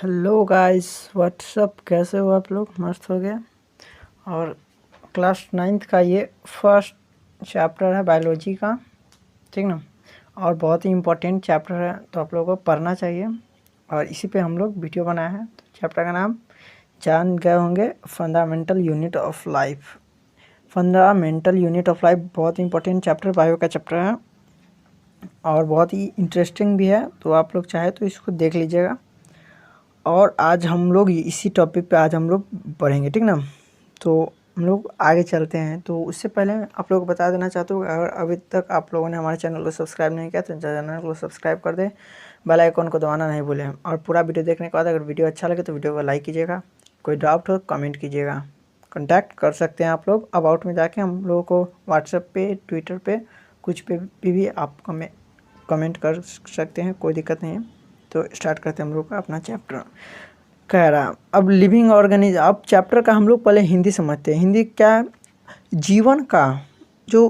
Hello guys, WhatsApp, कैसे हो आप लोग? मस्त हो गया। और क्लास 9th का ये फर्स्ट चैप्टर है बायोलॉजी का, ठीक ना। और बहुत ही इम्पोर्टेंट चैप्टर है, तो आप लोगों को पढ़ना चाहिए। और इसी पे हम लोग वीडियो बनाए हैं। तो चैप्टर का नाम जान गए होंगे, fundamental unit of life. Fundamental unit of life बहुत इंपॉर्टेंट चैप्टर, बायो का चैप्टर है और बहुत ही इंटरेस्टिंग भी है। तो आप लोग चाहे तो इसको देख लीजिएगा। और आज हम लोग इसी टॉपिक पे आज हम लोग पढ़ेंगे, ठीक ना। तो हम लोग आगे चलते हैं। तो उससे पहले आप लोग को बता देना चाहता हूँ, अगर अभी तक आप लोगों ने हमारे चैनल को सब्सक्राइब नहीं किया तो चैनल को सब्सक्राइब कर दें, बेल आइकन को दबाना नहीं भूलें। और पूरा वीडियो देखने के बाद अगर वीडियो अच्छा लगे तो वीडियो को लाइक कीजिएगा। कोई डाउट हो कमेंट कीजिएगा। कॉन्टैक्ट कर सकते हैं आप लोग अबाउट में जाके। हम लोगों को व्हाट्सएप पे, ट्विटर पे, कुछ पे भी आप कमेंट कर सकते हैं, कोई दिक्कत नहीं है। तो स्टार्ट करते हैं हम लोग का अपना चैप्टर। कह रहा अब लिविंग ऑर्गेनिज्म। अब चैप्टर का हम लोग पहले हिंदी समझते हैं। हिंदी क्या है? जीवन का जो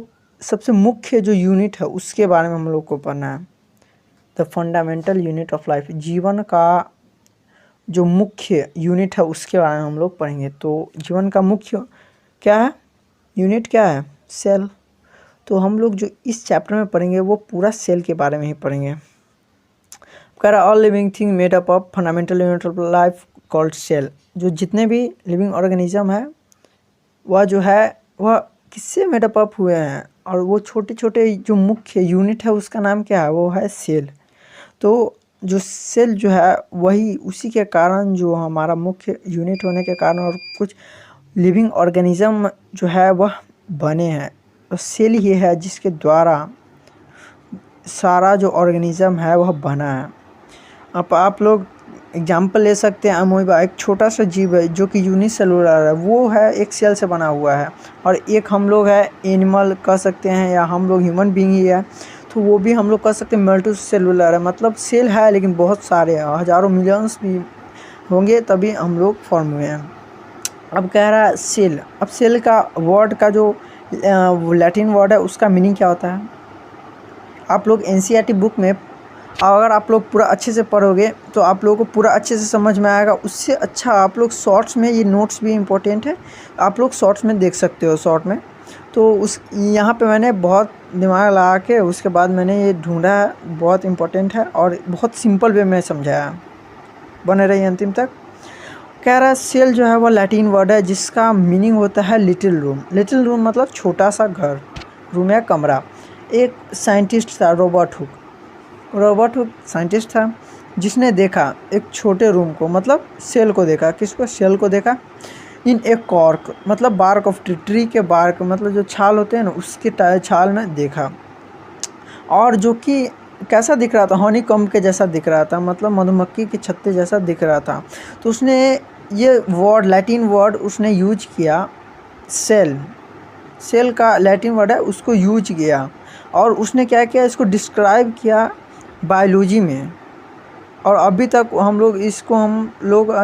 सबसे मुख्य जो यूनिट है उसके बारे में हम लोग को पढ़ना है। The fundamental unit of life, जीवन का जो मुख्य यूनिट है उसके बारे में हम लोग पढ़ेंगे। तो जीवन का मुख्य क्या है, यूनिट क्या है? सेल। तो हम लोग जो इस चैप्टर में पढ़ेंगे वो पूरा सेल के बारे में ही पढ़ेंगे। कह रहा all living thing made up of fundamental unit of life called cell. जो जितने भी लिविंग ऑर्गेनिज्म है वह जो है वह किससे मेड अप हुए हैं, और वो छोटे छोटे जो मुख्य यूनिट है उसका नाम क्या है? वो है सेल। तो जो सेल जो है वही उसी के कारण, जो हमारा मुख्य यूनिट होने के कारण और कुछ लिविंग ऑर्गेनिज्म जो है वह बने हैं। तो सेल ही है जिसके द्वारा सारा जो ऑर्गेनिज्म है वह बना है। अब आप लोग एग्जाम्पल ले सकते हैं। अमोइबा एक छोटा सा जीव है जो कि यूनिसेलुलर है, वो है एक सेल से बना हुआ है। और एक हम लोग है एनिमल कह सकते हैं, या हम लोग ह्यूमन बीइंग ही है, तो वो भी हम लोग कह सकते हैं मल्टी सेलुलर है। मतलब सेल है लेकिन बहुत सारे हैं, हज़ारों मिलियंस भी होंगे तभी हम लोग फॉर्म हुए हैं। अब कह रहा है सेल। अब सेल का वर्ड का जो लैटिन वर्ड है उसका मीनिंग क्या होता है? आप लोग एनसीईआरटी बुक में अगर आप लोग पूरा अच्छे से पढ़ोगे तो आप लोगों को पूरा अच्छे से समझ में आएगा। उससे अच्छा आप लोग शॉर्ट्स में, ये नोट्स भी इम्पोर्टेंट है, आप लोग शॉर्ट्स में देख सकते हो। शॉर्ट में तो उस यहाँ पे मैंने बहुत दिमाग लगा के उसके बाद मैंने ये ढूंढा है, बहुत इम्पोर्टेंट है और बहुत सिंपल वे में समझाया। बने रहिए अंतिम तक। कह रहा है सेल जो है वो लैटिन वर्ड है जिसका मीनिंग होता है लिटिल रूम। लिटिल रूम मतलब छोटा सा घर, रूम या कमरा। एक साइंटिस्ट था Robert Hooke. Robert Hooke scientist था जिसने देखा एक छोटे रूम को, मतलब सेल को देखा। किसको? सेल को देखा। इन ए कॉर्क मतलब बार्क ऑफ ट्री के बार्क मतलब जो छाल होते हैं ना, उसके छाल में देखा। और जो कि कैसा दिख रहा था? हनी कॉम्ब के जैसा दिख रहा था, मतलब मधुमक्खी के छत्ते जैसा दिख रहा था। तो उसने ये वर्ड, लैटिन वर्ड उसने यूज किया, सेल। सेल का लैटिन वर्ड है, उसको यूज किया और उसने क्या किया, इसको डिस्क्राइब किया बायोलॉजी में। और अभी तक हम लोग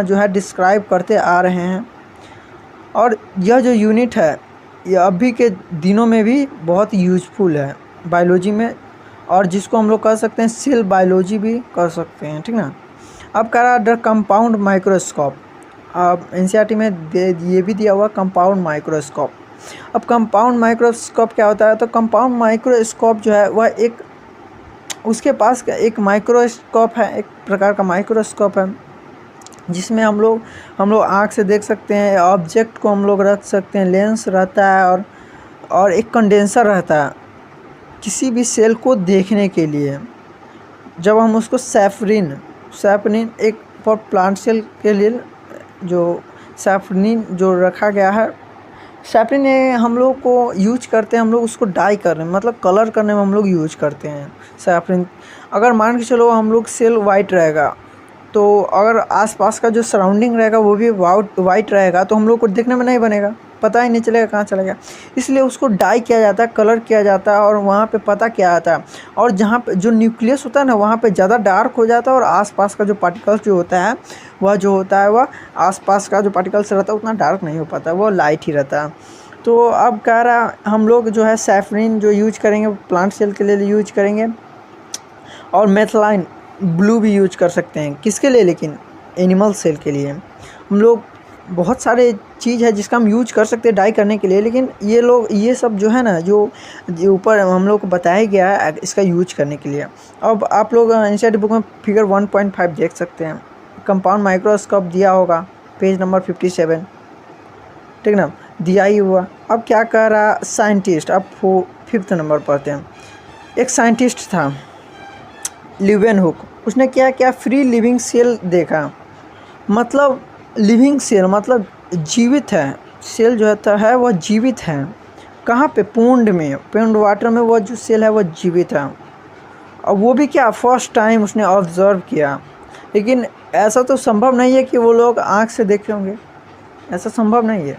जो है डिस्क्राइब करते आ रहे हैं। और यह जो यूनिट है ये अभी के दिनों में भी बहुत यूजफुल है बायोलॉजी में, और जिसको हम लोग कह सकते हैं सेल बायोलॉजी भी कर सकते हैं, ठीक ना। अब कह रहा द कंपाउंड माइक्रोस्कोप। अब एनसीईआरटी में ये भी दिया हुआ कंपाउंड माइक्रोस्कोप। अब कंपाउंड माइक्रोस्कोप क्या होता है? तो कंपाउंड माइक्रोस्कोप जो है वह एक, उसके पास एक माइक्रोस्कोप है, एक प्रकार का माइक्रोस्कोप है जिसमें हम लोग आँख से देख सकते हैं, ऑब्जेक्ट को हम लोग रख सकते हैं, लेंस रहता है और एक कंडेंसर रहता है किसी भी सेल को देखने के लिए। जब हम उसको सैफरिन एक फॉर प्लांट सेल के लिए जो सैफरिन जो रखा गया है, सैफरिन हम लोग को यूज करते हैं। हम लोग उसको डाई करने में, मतलब कलर करने में हम लोग यूज करते हैं सैफरिन। अगर मान के चलो हम लोग सेल वाइट रहेगा, तो अगर आसपास का जो सराउंडिंग रहेगा वो भी वाइट रहेगा, तो हम लोग को देखने में नहीं बनेगा, पता ही नहीं चलेगा कहाँ चला गया। इसलिए उसको डाई किया जाता है, कलर किया जाता है और वहाँ पे पता किया जाता है। और जहाँ पे जो न्यूक्लियस होता है ना, वहाँ पे ज़्यादा डार्क हो जाता है और आसपास का जो पार्टिकल्स जो होता है वह आसपास का जो पार्टिकल्स रहता है उतना डार्क नहीं हो पाता, वो लाइट ही रहता है। तो अब कह रहा हम लोग जो है सैफरिन जो यूज करेंगे प्लांट सेल के लिए यूज करेंगे, और मेथलाइन ब्लू भी यूज कर सकते हैं। किसके लिए? लेकिन एनिमल सेल के लिए। हम लोग बहुत सारे चीज़ है जिसका हम यूज कर सकते हैं डाई करने के लिए, लेकिन ये सब जो है ना, जो ऊपर हम लोग को बताया गया है इसका यूज करने के लिए। अब आप लोग एनसीईआरटी बुक में फिगर 1.5 देख सकते हैं, कंपाउंड माइक्रोस्कोप दिया होगा, पेज नंबर 57, ठीक ना, दिया ही हुआ। अब क्या कह रहा साइंटिस्ट, अब 5th नंबर पढ़ते हैं। एक साइंटिस्ट था ल्यूवेनहुक, उसने क्या क्या फ्री लिविंग सेल देखा। मतलब लिविंग सेल मतलब जीवित है, सेल जो है वह जीवित है। कहाँ पे? पूंड में, पूंड वाटर में वो जो सेल है वह जीवित है। और वो भी क्या, फर्स्ट टाइम उसने ऑब्जर्व किया। लेकिन ऐसा तो संभव नहीं है कि वो लोग आँख से देखे होंगे, ऐसा संभव नहीं है,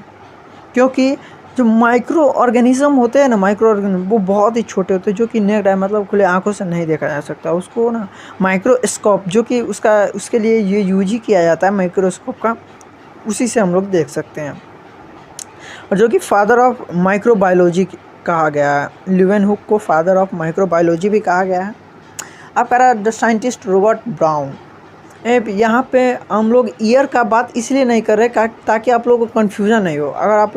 क्योंकि जो माइक्रो ऑर्गेनिज्म होते हैं ना, माइक्रो ऑर्गेनिज्म वो बहुत ही छोटे होते हैं, जो कि नेक्ड आई मतलब खुले आंखों से नहीं देखा जा सकता उसको ना। माइक्रोस्कोप जो कि उसके लिए ये यूज ही किया जाता है माइक्रोस्कोप का, उसी से हम लोग देख सकते हैं। और जो कि फादर ऑफ माइक्रोबायोलॉजी कहा गया है, ल्यूवेनहुक को फादर ऑफ माइक्रोबायोलॉजी भी कहा गया है। अब कह रहा है द साइंटिस्ट रॉबर्ट ब्राउन। यहाँ पे हम लोग ईयर का बात इसलिए नहीं कर रहे ताकि आप लोगों को कन्फ्यूज़न नहीं हो। अगर आप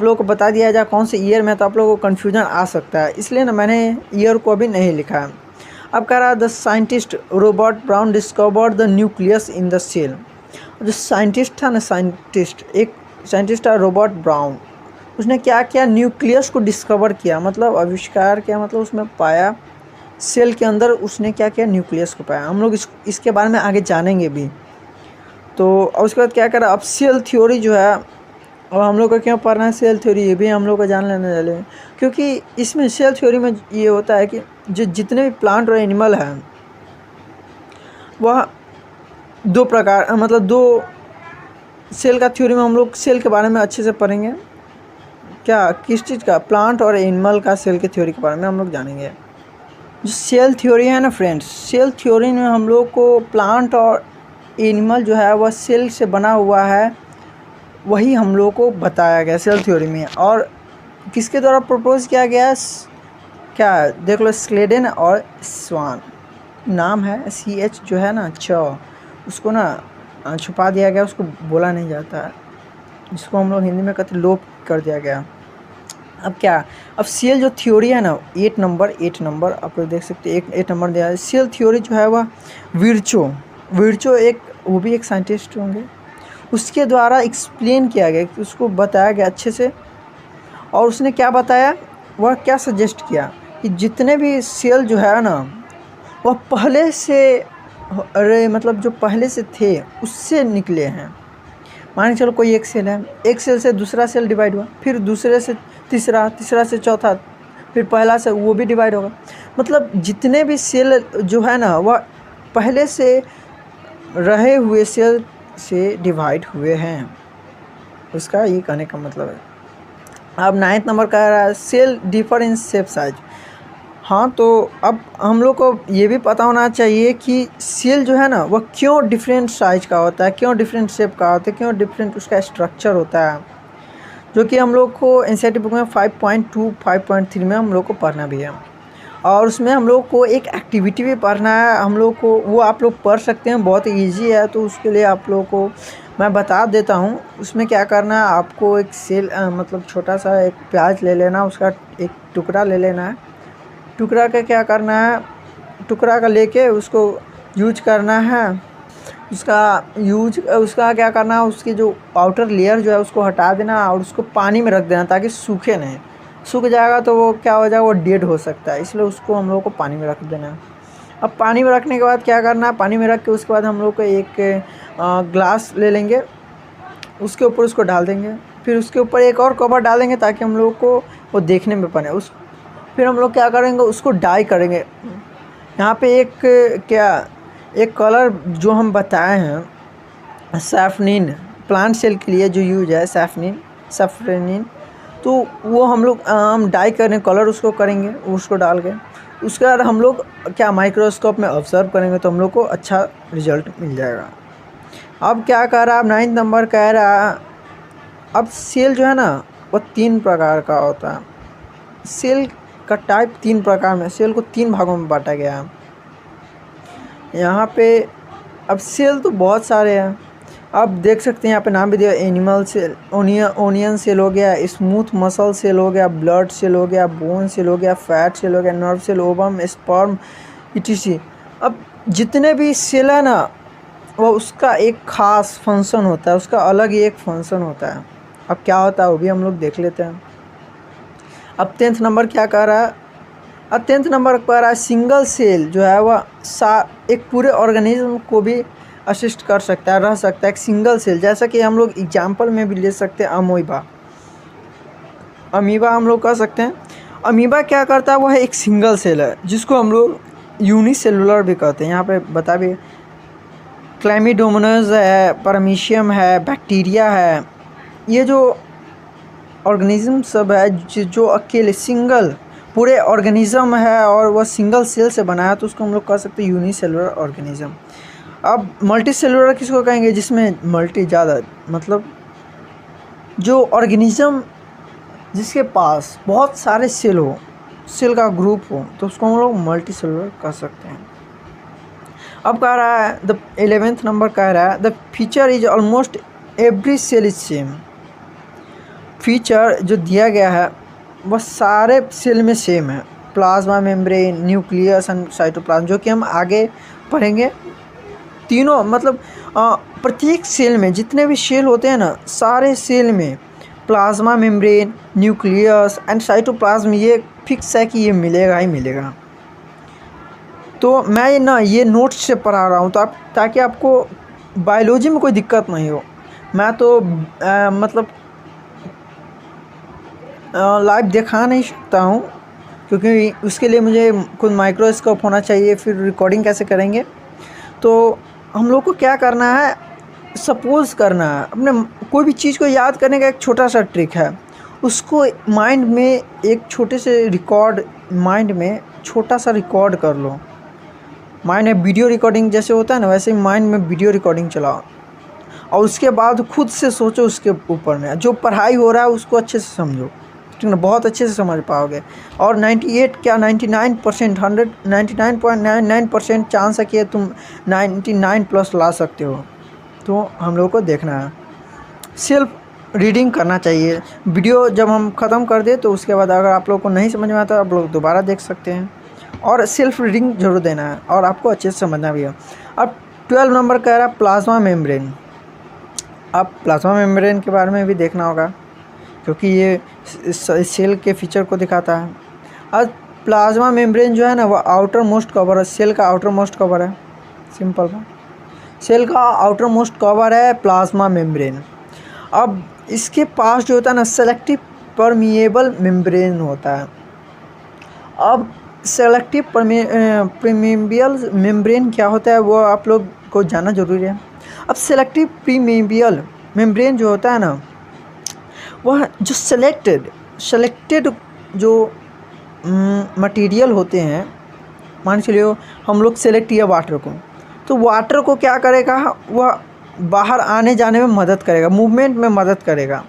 लोगों को बता दिया जाए कौन से ईयर में, तो आप लोगों को कन्फ्यूज़न आ सकता है, इसलिए ना मैंने ईयर को अभी नहीं लिखा है। अब कह रहा है the scientist Robert Brown discovered the nucleus in the cell. जो साइंटिस्ट था ना, एक साइंटिस्ट था रॉबर्ट ब्राउन, उसने क्या किया, न्यूक्लियस को डिस्कवर किया, मतलब आविष्कार किया, मतलब उसमें पाया, सेल के अंदर उसने क्या किया, न्यूक्लियस को पाया। हम लोग इसके बारे में आगे जानेंगे भी। तो और उसके बाद क्या करा, अब सेल थ्योरी जो है, और हम लोग को क्यों पढ़ना है सेल थ्योरी, ये भी हम लोग को जान लेने वाले हैं। क्योंकि इसमें सेल थ्योरी में ये होता है कि जो जितने भी प्लांट और एनिमल हैं वह दो प्रकार, मतलब दो सेल का थ्योरी में हम लोग सेल के बारे में अच्छे से पढ़ेंगे। क्या, किस चीज़ का? प्लांट और एनिमल का सेल के थ्योरी के बारे में हम लोग जानेंगे। जो सेल थ्योरी है ना फ्रेंड्स, सेल थ्योरी में हम लोग को प्लांट और एनिमल जो है वह सेल से बना हुआ है, वही हम लोग को बताया गया सेल थ्योरी में। और किसके द्वारा प्रपोज किया गया? क्या देख लो, स्लेडन और स्वान नाम है। CH जो है ना, उसको ना छुपा दिया गया, उसको बोला नहीं जाता, जिसको हम लोग हिंदी में कहते लोप कर दिया गया। अब क्या, अब सेल जो थ्योरी है ना, 8 नंबर आप लोग देख सकते हैं, 8 नंबर दिया है। सेल थ्योरी जो है वह विर्चो वो भी एक साइंटिस्ट होंगे, उसके द्वारा एक्सप्लेन किया गया, उसको बताया गया अच्छे से। और उसने क्या बताया, वह क्या सजेस्ट किया कि जितने भी सेल जो है ना, वह पहले से मतलब जो पहले से थे उससे निकले हैं। मान के चलो कोई एक सेल है, एक सेल से दूसरा सेल डिवाइड हुआ, फिर दूसरे से तीसरा से चौथा, फिर पहला से वो भी डिवाइड होगा। मतलब जितने भी सेल जो है ना, वह पहले से रहे हुए सेल से डिवाइड हुए हैं, उसका ये कहने का मतलब है। अब 9th नंबर कह रहा है cell differ in shape size. हाँ, तो अब हम लोग को ये भी पता होना चाहिए कि सेल जो है ना, वह क्यों डिफरेंट साइज का होता है, क्यों डिफरेंट शेप का होता है, क्यों डिफरेंट उसका स्ट्रक्चर होता है, जो कि हम लोग को एनसीईआरटी बुक में 5.2 5.3 में हम लोग को पढ़ना भी है। और उसमें हम लोग को एक एक्टिविटी भी पढ़ना है हम लोग को, वो आप लोग पढ़ सकते हैं, बहुत ईजी है। तो उसके लिए आप लोग को मैं बता देता हूँ। उसमें क्या करना है, आपको एक सेल मतलब छोटा सा एक प्याज ले लेना, उसका एक टुकड़ा ले लेना है। टुकड़ा का क्या करना है, टुकड़ा का लेके उसको यूज करना है। उसका क्या करना है, उसकी जो आउटर लेयर जो है उसको हटा देना और उसको पानी में रख देना ताकि सूखे नहीं। सूख जाएगा तो वो क्या हो जाएगा, वो डेड हो सकता है, इसलिए उसको हम लोग को पानी में रख देना है। अब पानी में रखने के बाद क्या करना है, पानी में रख के उसके बाद हम लोग को एक ग्लास ले लेंगे, उसके ऊपर उसको डाल देंगे, फिर उसके ऊपर एक और कवर डालेंगे ताकि हम लोग को वो देखने में बने। फिर हम लोग क्या करेंगे, उसको डाई करेंगे। यहाँ पे एक कलर जो हम बताए हैं सैफनिन, प्लांट सेल के लिए जो यूज है सैफरनिन, तो वो हम डाई करें, कलर उसको करेंगे, उसको डाल के उसके बाद हम लोग क्या माइक्रोस्कोप में ऑब्जर्व करेंगे तो हम लोग को अच्छा रिजल्ट मिल जाएगा। अब क्या कह रहा है, अब 9th नंबर कह रहा है, अब सेल जो है ना वो 3 प्रकार का होता है। सेल का टाइप 3 प्रकार में, सेल को 3 भागों में बांटा गया है। यहाँ पे अब सेल तो बहुत सारे हैं, आप देख सकते हैं यहाँ पे नाम भी दिया, एनिमल सेल, ओनियन सेल हो गया, स्मूथ मसल सेल हो गया, ब्लड सेल हो गया, बोन सेल हो गया, फैट सेल हो गया, nerve cell, ovum, sperm, etc। अब जितने भी सेल है ना, वो उसका एक ख़ास फंक्शन होता है, उसका अलग ही एक फंक्शन होता है। अब क्या होता है वो भी हम लोग देख लेते हैं। अब 10th नंबर क्या कह रहा है, अब 10th नंबर कह रहा है सिंगल सेल जो है वह एक पूरे ऑर्गेनिज्म को भी असिस्ट कर सकता है, रह सकता है एक सिंगल सेल। जैसा कि हम लोग एग्जाम्पल में भी ले सकते हैं अमीबा हम लोग कह सकते हैं। अमीबा क्या करता है, वह एक सिंगल सेल है जिसको हम लोग यूनिसेलुलर भी कहते हैं। यहाँ पे बता भी, क्लैमिडोमोनास है, परमीशियम है, बैक्टीरिया है, ये जो ऑर्गेनिज्म सब है जो अकेले सिंगल पूरे ऑर्गेनिज्म है और वह सिंगल सेल से बना है, तो उसको हम लोग कह सकते हैं यूनिसेलुलर ऑर्गेनिज्म। अब मल्टी सेलुलर किसको कहेंगे, जिसमें मल्टी ज़्यादा, मतलब जो ऑर्गेनिज्म जिसके पास बहुत सारे सेल हो, सेल का ग्रुप हो, तो उसको हम लोग मल्टी सेलुलर कह सकते हैं। अब कह रहा है द 11th नंबर कह रहा है the feature is almost every cell is same. Feature जो दिया गया है वह सारे सेल में सेम है, plasma membrane, nucleus and cytoplasm, जो कि हम आगे पढ़ेंगे। तीनों मतलब प्रत्येक सेल में जितने भी सेल होते हैं ना, सारे सेल में plasma membrane, nucleus and cytoplasm ये फिक्स है कि ये मिलेगा ही मिलेगा। तो मैं ना ये नोट्स से पढ़ा रहा हूँ तो ताकि आपको बायोलॉजी में कोई दिक्कत नहीं हो। मैं तो मतलब लाइव दिखा नहीं सकता हूँ क्योंकि उसके लिए मुझे खुद माइक्रोस्कोप होना चाहिए, फिर रिकॉर्डिंग कैसे करेंगे। तो हम लोग को क्या करना है, सपोज़ करना है, अपने कोई भी चीज़ को याद करने का एक छोटा सा ट्रिक है, उसको माइंड में एक छोटे से माइंड में छोटा सा रिकॉर्ड कर लो। माइंड में वीडियो रिकॉर्डिंग जैसे होता है ना, वैसे ही माइंड में वीडियो रिकॉर्डिंग चलाओ और उसके बाद खुद से सोचो उसके ऊपर में, जो पढ़ाई हो रहा है उसको अच्छे से समझो, ठीक ना, बहुत अच्छे से समझ पाओगे। और 98 क्या 99% 99.99% चांस है कि तुम 99+ ला सकते हो। तो हम लोग को देखना है, सेल्फ रीडिंग करना चाहिए। वीडियो जब हम ख़त्म कर दें तो उसके बाद अगर आप लोग को नहीं समझ में आता आप लोग दोबारा देख सकते हैं, और सेल्फ रीडिंग जरूर देना है और आपको अच्छे से समझना भी है। अब 12 नंबर कह रहा है प्लाज्मा मेम्ब्रेन। अब प्लाज्मा मेम्ब्रेन के बारे में भी देखना होगा क्योंकि ये सेल के फीचर को दिखाता है। अब प्लाज्मा मेम्ब्रेन जो है ना, वो आउटर मोस्ट कवर है, सेल का आउटर मोस्ट कवर है। सिंपल बात, सेल का आउटर मोस्ट कवर है प्लाज्मा मेम्ब्रेन। अब इसके पास जो होता है ना, सेलेक्टिव परमिएबल मेम्ब्रेन होता है। अब सेलेक्टिव परमिएबल मेम्ब्रेन क्या होता है वो आप लोग को जानना जरूरी है। अब सेलेक्टिव परमिएबल मेम्ब्रेन जो होता है ना, वह जो सेलेक्टेड जो मटेरियल होते हैं, मान चलिए हम लोग सेलेक्ट किया वाटर को, तो वाटर को क्या करेगा, वह बाहर आने जाने में मदद करेगा, मूवमेंट में मदद करेगा।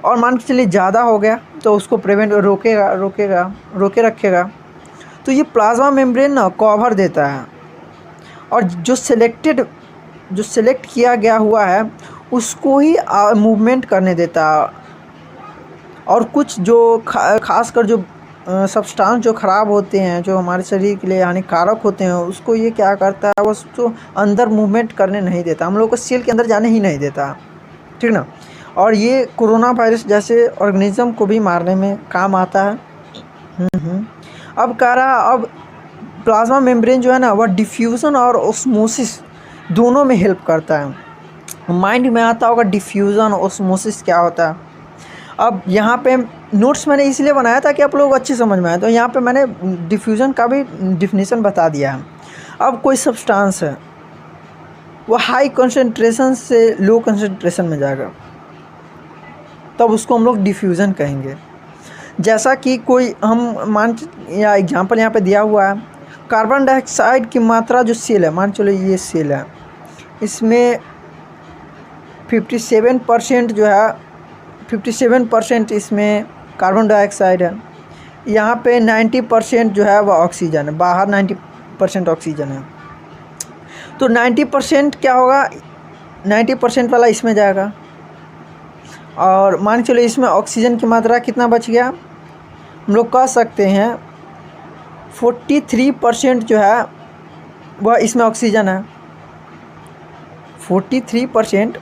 और मान के चलिए ज़्यादा हो गया तो उसको रोके रखेगा। तो ये प्लाज्मा मेम्ब्रेन ना कवर देता है और जो सेलेक्ट किया गया हुआ है उसको ही मूवमेंट करने देता है। और कुछ जो खासकर जो सब्सटेंस जो ख़राब होते हैं, जो हमारे शरीर के लिए हानिकारक होते हैं, उसको ये क्या करता है, वो उसको अंदर मूवमेंट करने नहीं देता, हम लोग को सेल के अंदर जाने ही नहीं देता, ठीक ना। और ये कोरोना वायरस जैसे ऑर्गेनिज्म को भी मारने में काम आता है। अब कह रहा, अब प्लाज्मा मेम्ब्रेन जो है ना, वह डिफ्यूज़न और ओस्मोसिस दोनों में हेल्प करता है। माइंड में आता होगा डिफ्यूज़न ओस्मोसिस क्या होता है। अब यहाँ पे नोट्स मैंने इसलिए बनाया था कि आप लोग अच्छी समझ में आए, तो यहाँ पे मैंने डिफ्यूज़न का भी डिफिनीसन बता दिया है। अब कोई सब्सटेंस है वो हाई कंसंट्रेशन से लो कंसंट्रेशन में जाएगा, तब उसको हम लोग डिफ्यूज़न कहेंगे। जैसा कि कोई हम या एग्जांपल यहाँ पे दिया हुआ है, कार्बन डाइऑक्साइड की मात्रा जो सेल है, मान चलो ये सेल है, इसमें 57% जो है 57% इसमें कार्बन डाइऑक्साइड है। यहाँ पे 90% जो है वह ऑक्सीजन है, बाहर 90% ऑक्सीजन है। तो 90% क्या होगा, 90% वाला इसमें जाएगा। और मान के चलो इसमें ऑक्सीजन की मात्रा कितना बच गया, हम लोग कह सकते हैं 43% जो है वह इसमें ऑक्सीजन है। 43%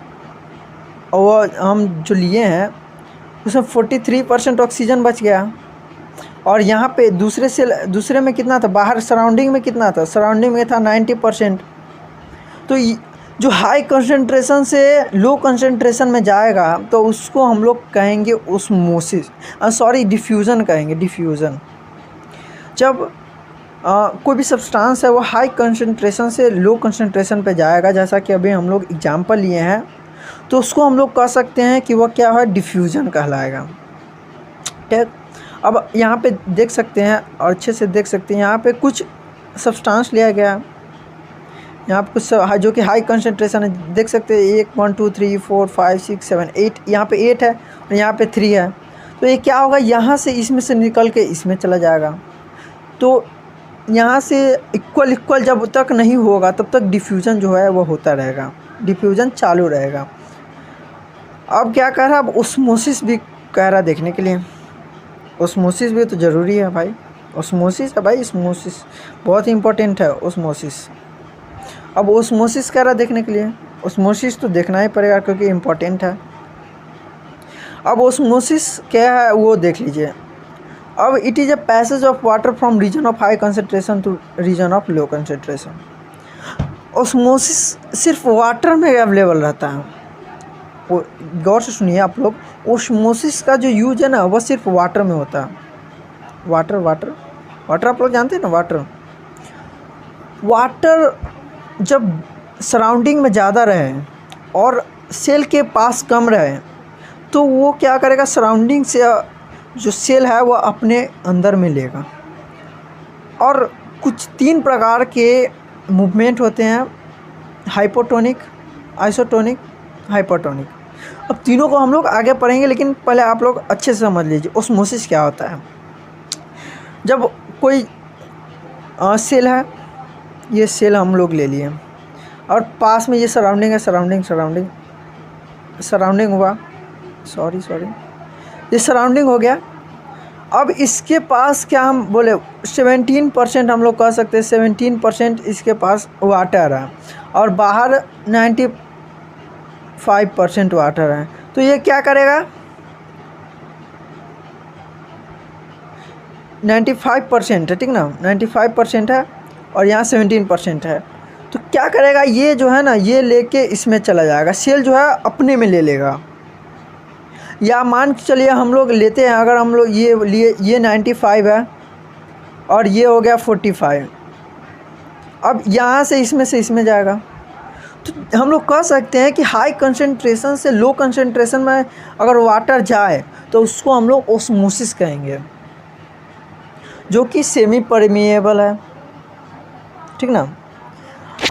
और हम जो लिए हैं उसमें 43% ऑक्सीजन बच गया। और यहाँ पे दूसरे में कितना था, बाहर सराउंडिंग में कितना था, सराउंडिंग में था 90%। तो जो हाई कंसंट्रेशन से लो कंसंट्रेशन में जाएगा तो उसको हम लोग कहेंगे ओस्मोसिस, सॉरी डिफ्यूज़न कहेंगे, डिफ्यूज़न। जब कोई भी सब्सटेंस है वो हाई कंसंट्रेशन से लो कंसंट्रेशन पे जाएगा, जैसा कि अभी हम लोग एग्जांपल लिए हैं, तो उसको हम लोग कह सकते हैं कि वह क्या है, डिफ्यूज़न कहलाएगा। ठीक, अब यहाँ पे देख सकते हैं और अच्छे से देख सकते हैं, यहाँ पे कुछ सब्सटेंस लिया गया, यहाँ पे कुछ जो कि हाई कंसंट्रेशन है, देख सकते हैं 1 1 2 3 4 5 6 7 8, यहाँ पे 8 है और यहाँ पे 3 है। तो ये क्या होगा, यहाँ से इसमें से निकल के इसमें चला जाएगा। तो यहाँ से इक्वल जब तक नहीं होगा तब तक डिफ्यूज़न जो है वो होता रहेगा, डिफ्यूज़न चालू रहेगा। अब क्या कह रहा है, अब ओस्मोसिस भी कह रहा देखने के लिए। ओस्मोसिस भी तो ज़रूरी है भाई, ओस्मोसिस है भाई, ओस्मोसिस बहुत ही इम्पोर्टेंट है ओस्मोसिस। अब ओस्मोसिस कह रहा देखने के लिए, ओस्मोसिस तो देखना ही पड़ेगा क्योंकि इम्पोर्टेंट है। अब ओस्मोसिस क्या है वो देख लीजिए। अब it is a passage of water from region of high concentration to region of low concentration. Osmosis सिर्फ वाटर में अवेलेबल रहता है। वो गौर से सुनिए आप लोग, ओस्मोसिस का जो यूज है ना वह सिर्फ वाटर में होता है। वाटर आप लोग जानते हैं ना, वाटर जब सराउंडिंग में ज़्यादा रहे और सेल के पास कम रहे तो वो क्या करेगा, सराउंडिंग से जो सेल है वो अपने अंदर में लेगा। और कुछ 3 प्रकार के मूवमेंट होते हैं, हाइपोटोनिक, आइसोटोनिक, हाइपरटोनिक। अब तीनों को हम लोग आगे पढ़ेंगे, लेकिन पहले आप लोग अच्छे से समझ लीजिए ओस्मोसिस क्या होता है। जब कोई सेल है, ये सेल हम लोग ले लिए और पास में ये सराउंडिंग है, सराउंडिंग हुआ, सॉरी ये सराउंडिंग हो गया। अब इसके पास क्या हम बोले 17% हम लोग कह सकते हैं, 17% इसके पास वाटर है और बाहर 95% वाटर है। तो ये क्या करेगा, 95% है, ठीक ना, 95% है और यहाँ 17% है। तो क्या करेगा, ये जो है ना ये लेके इसमें चला जाएगा, सेल जो है अपने में ले लेगा। या मान के चलिए हम लोग लेते हैं, अगर हम लोग ये लिए, ये 95 है और ये हो गया 45, अब यहाँ से इसमें जाएगा। तो हम लोग कह सकते हैं कि हाई कंसंट्रेशन से लो कंसंट्रेशन में अगर वाटर जाए तो उसको हम लोग ओस्मोसिस कहेंगे, जो कि सेमी परमिएबल है, ठीक ना।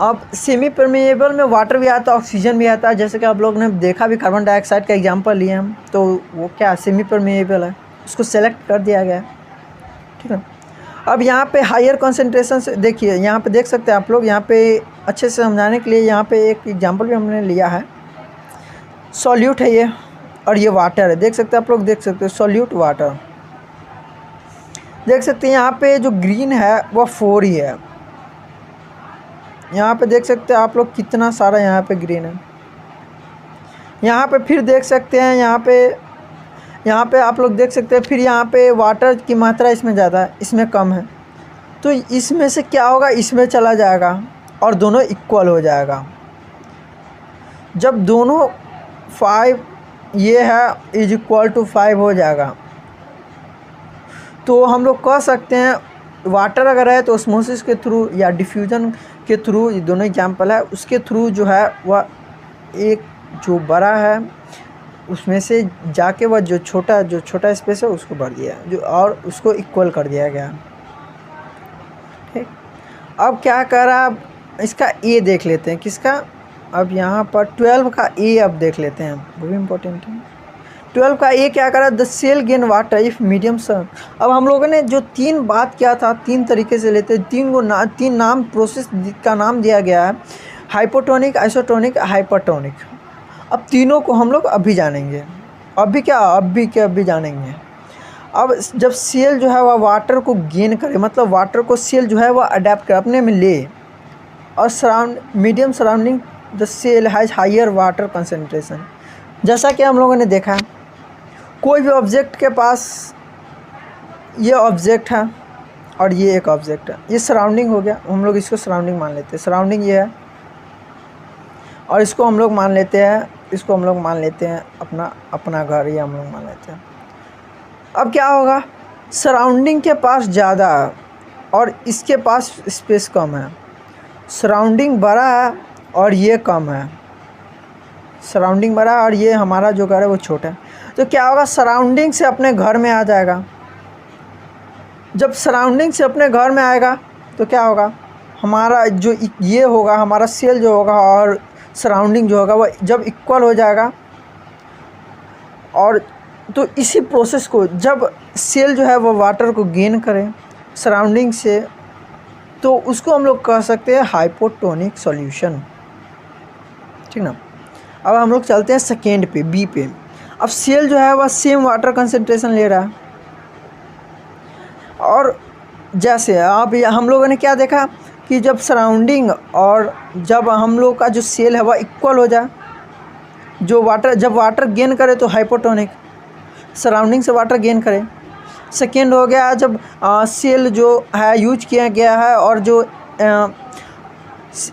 अब सेमी परमिएबल में वाटर भी आता है, ऑक्सीजन भी आता है, जैसे कि आप लोग ने देखा भी, कार्बन डाइऑक्साइड का एग्जांपल लिए हम, तो वो क्या सेमी परमिएबल है, उसको सेलेक्ट कर दिया गया, ठीक है। अब यहाँ पे हायर कंसंट्रेशन से देखिए, यहाँ पे देख सकते हैं आप लोग, यहाँ पे अच्छे से समझाने के लिए यहाँ पे एक एग्जांपल भी हमने लिया है। सॉल्यूट है ये और ये वाटर है, देख सकते हैं आप लोग, देख सकते हो सॉल्यूट वाटर, देख सकते हैं यहाँ पे जो ग्रीन है वह 4 ही है। यहाँ पे देख सकते हैं आप लोग कितना सारा यहाँ पे ग्रीन है। यहाँ पे फिर देख सकते हैं, यहाँ पे आप लोग देख सकते हैं, फिर यहाँ पे वाटर की मात्रा इसमें ज़्यादा है, इसमें कम है। तो इसमें से क्या होगा, इसमें चला जाएगा और दोनों इक्वल हो जाएगा। जब दोनों 5 ये है इज इक्वल टू 5 हो जाएगा तो हम लोग कह सकते हैं वाटर अगर है तो ओस्मोसिस के थ्रू या डिफ्यूज़न के थ्रू, ये दोनों एग्जाम्पल है, उसके थ्रू जो है वह एक जो बड़ा है उसमें से जाके वह जो छोटा स्पेस है उसको भर दिया, जो और उसको इक्वल कर दिया गया, ठीक। अब क्या कर रहा है, इसका ए देख लेते हैं, किसका, अब यहाँ पर 12 का ए अब देख लेते हैं, वो भी इम्पोर्टेंट है। 12 का ए क्या करा, the cell gain water if medium sir. अब हम लोगों ने जो 3 बात किया था, 3 तरीके से लेते हैं, 3 नाम प्रोसेस का नाम दिया गया है। Hypotonic, isotonic, hypertonic. अब तीनों को हम लोग अभी जानेंगे। अभी जानेंगे। अब जब सेल जो है वह वाटर को गेन करे, मतलब वाटर को सेल जो है वह अडेप्ट करे, अपने में ले, और medium surrounding the cell has higher water concentration. जैसा कि हम लोगों ने देखा, कोई भी ऑब्जेक्ट के पास, ये ऑब्जेक्ट है और ये एक ऑब्जेक्ट है, ये सराउंडिंग हो गया, हम लोग इसको सराउंडिंग मान लेते हैं। सराउंडिंग ये है और इसको हम लोग मान लेते हैं अपना घर, ये हम लोग मान लेते हैं। अब क्या होगा, सराउंडिंग के पास ज़्यादा है और इसके पास स्पेस कम है। सराउंडिंग बड़ा है और ये कम है। सराउंडिंग बड़ा है और ये हमारा जो घर है वो छोटा है। तो क्या होगा, सराउंडिंग से अपने घर में आ जाएगा। जब सराउंडिंग से अपने घर में आएगा तो क्या होगा, हमारा जो ये होगा, हमारा सेल जो होगा और सराउंडिंग जो होगा वो जब इक्वल हो जाएगा, और तो इसी प्रोसेस को जब सेल जो है वो वाटर को गेन करे सराउंडिंग से, तो उसको हम लोग कह सकते हैं हाइपोटोनिक सॉल्यूशन। ठीक ना। अब हम लोग चलते हैं सेकेंड पे, बी पे। अब सेल जो है वह सेम वाटर कंसंट्रेशन ले रहा है, और जैसे अब हम लोगों ने क्या देखा कि जब सराउंडिंग और जब हम लोग का जो सेल है वह इक्वल हो जाए, जब वाटर गेन करे तो हाइपोटोनिक, सराउंडिंग से वाटर गेन करे। सेकेंड हो गया जब सेल जो है यूज किया गया है और जो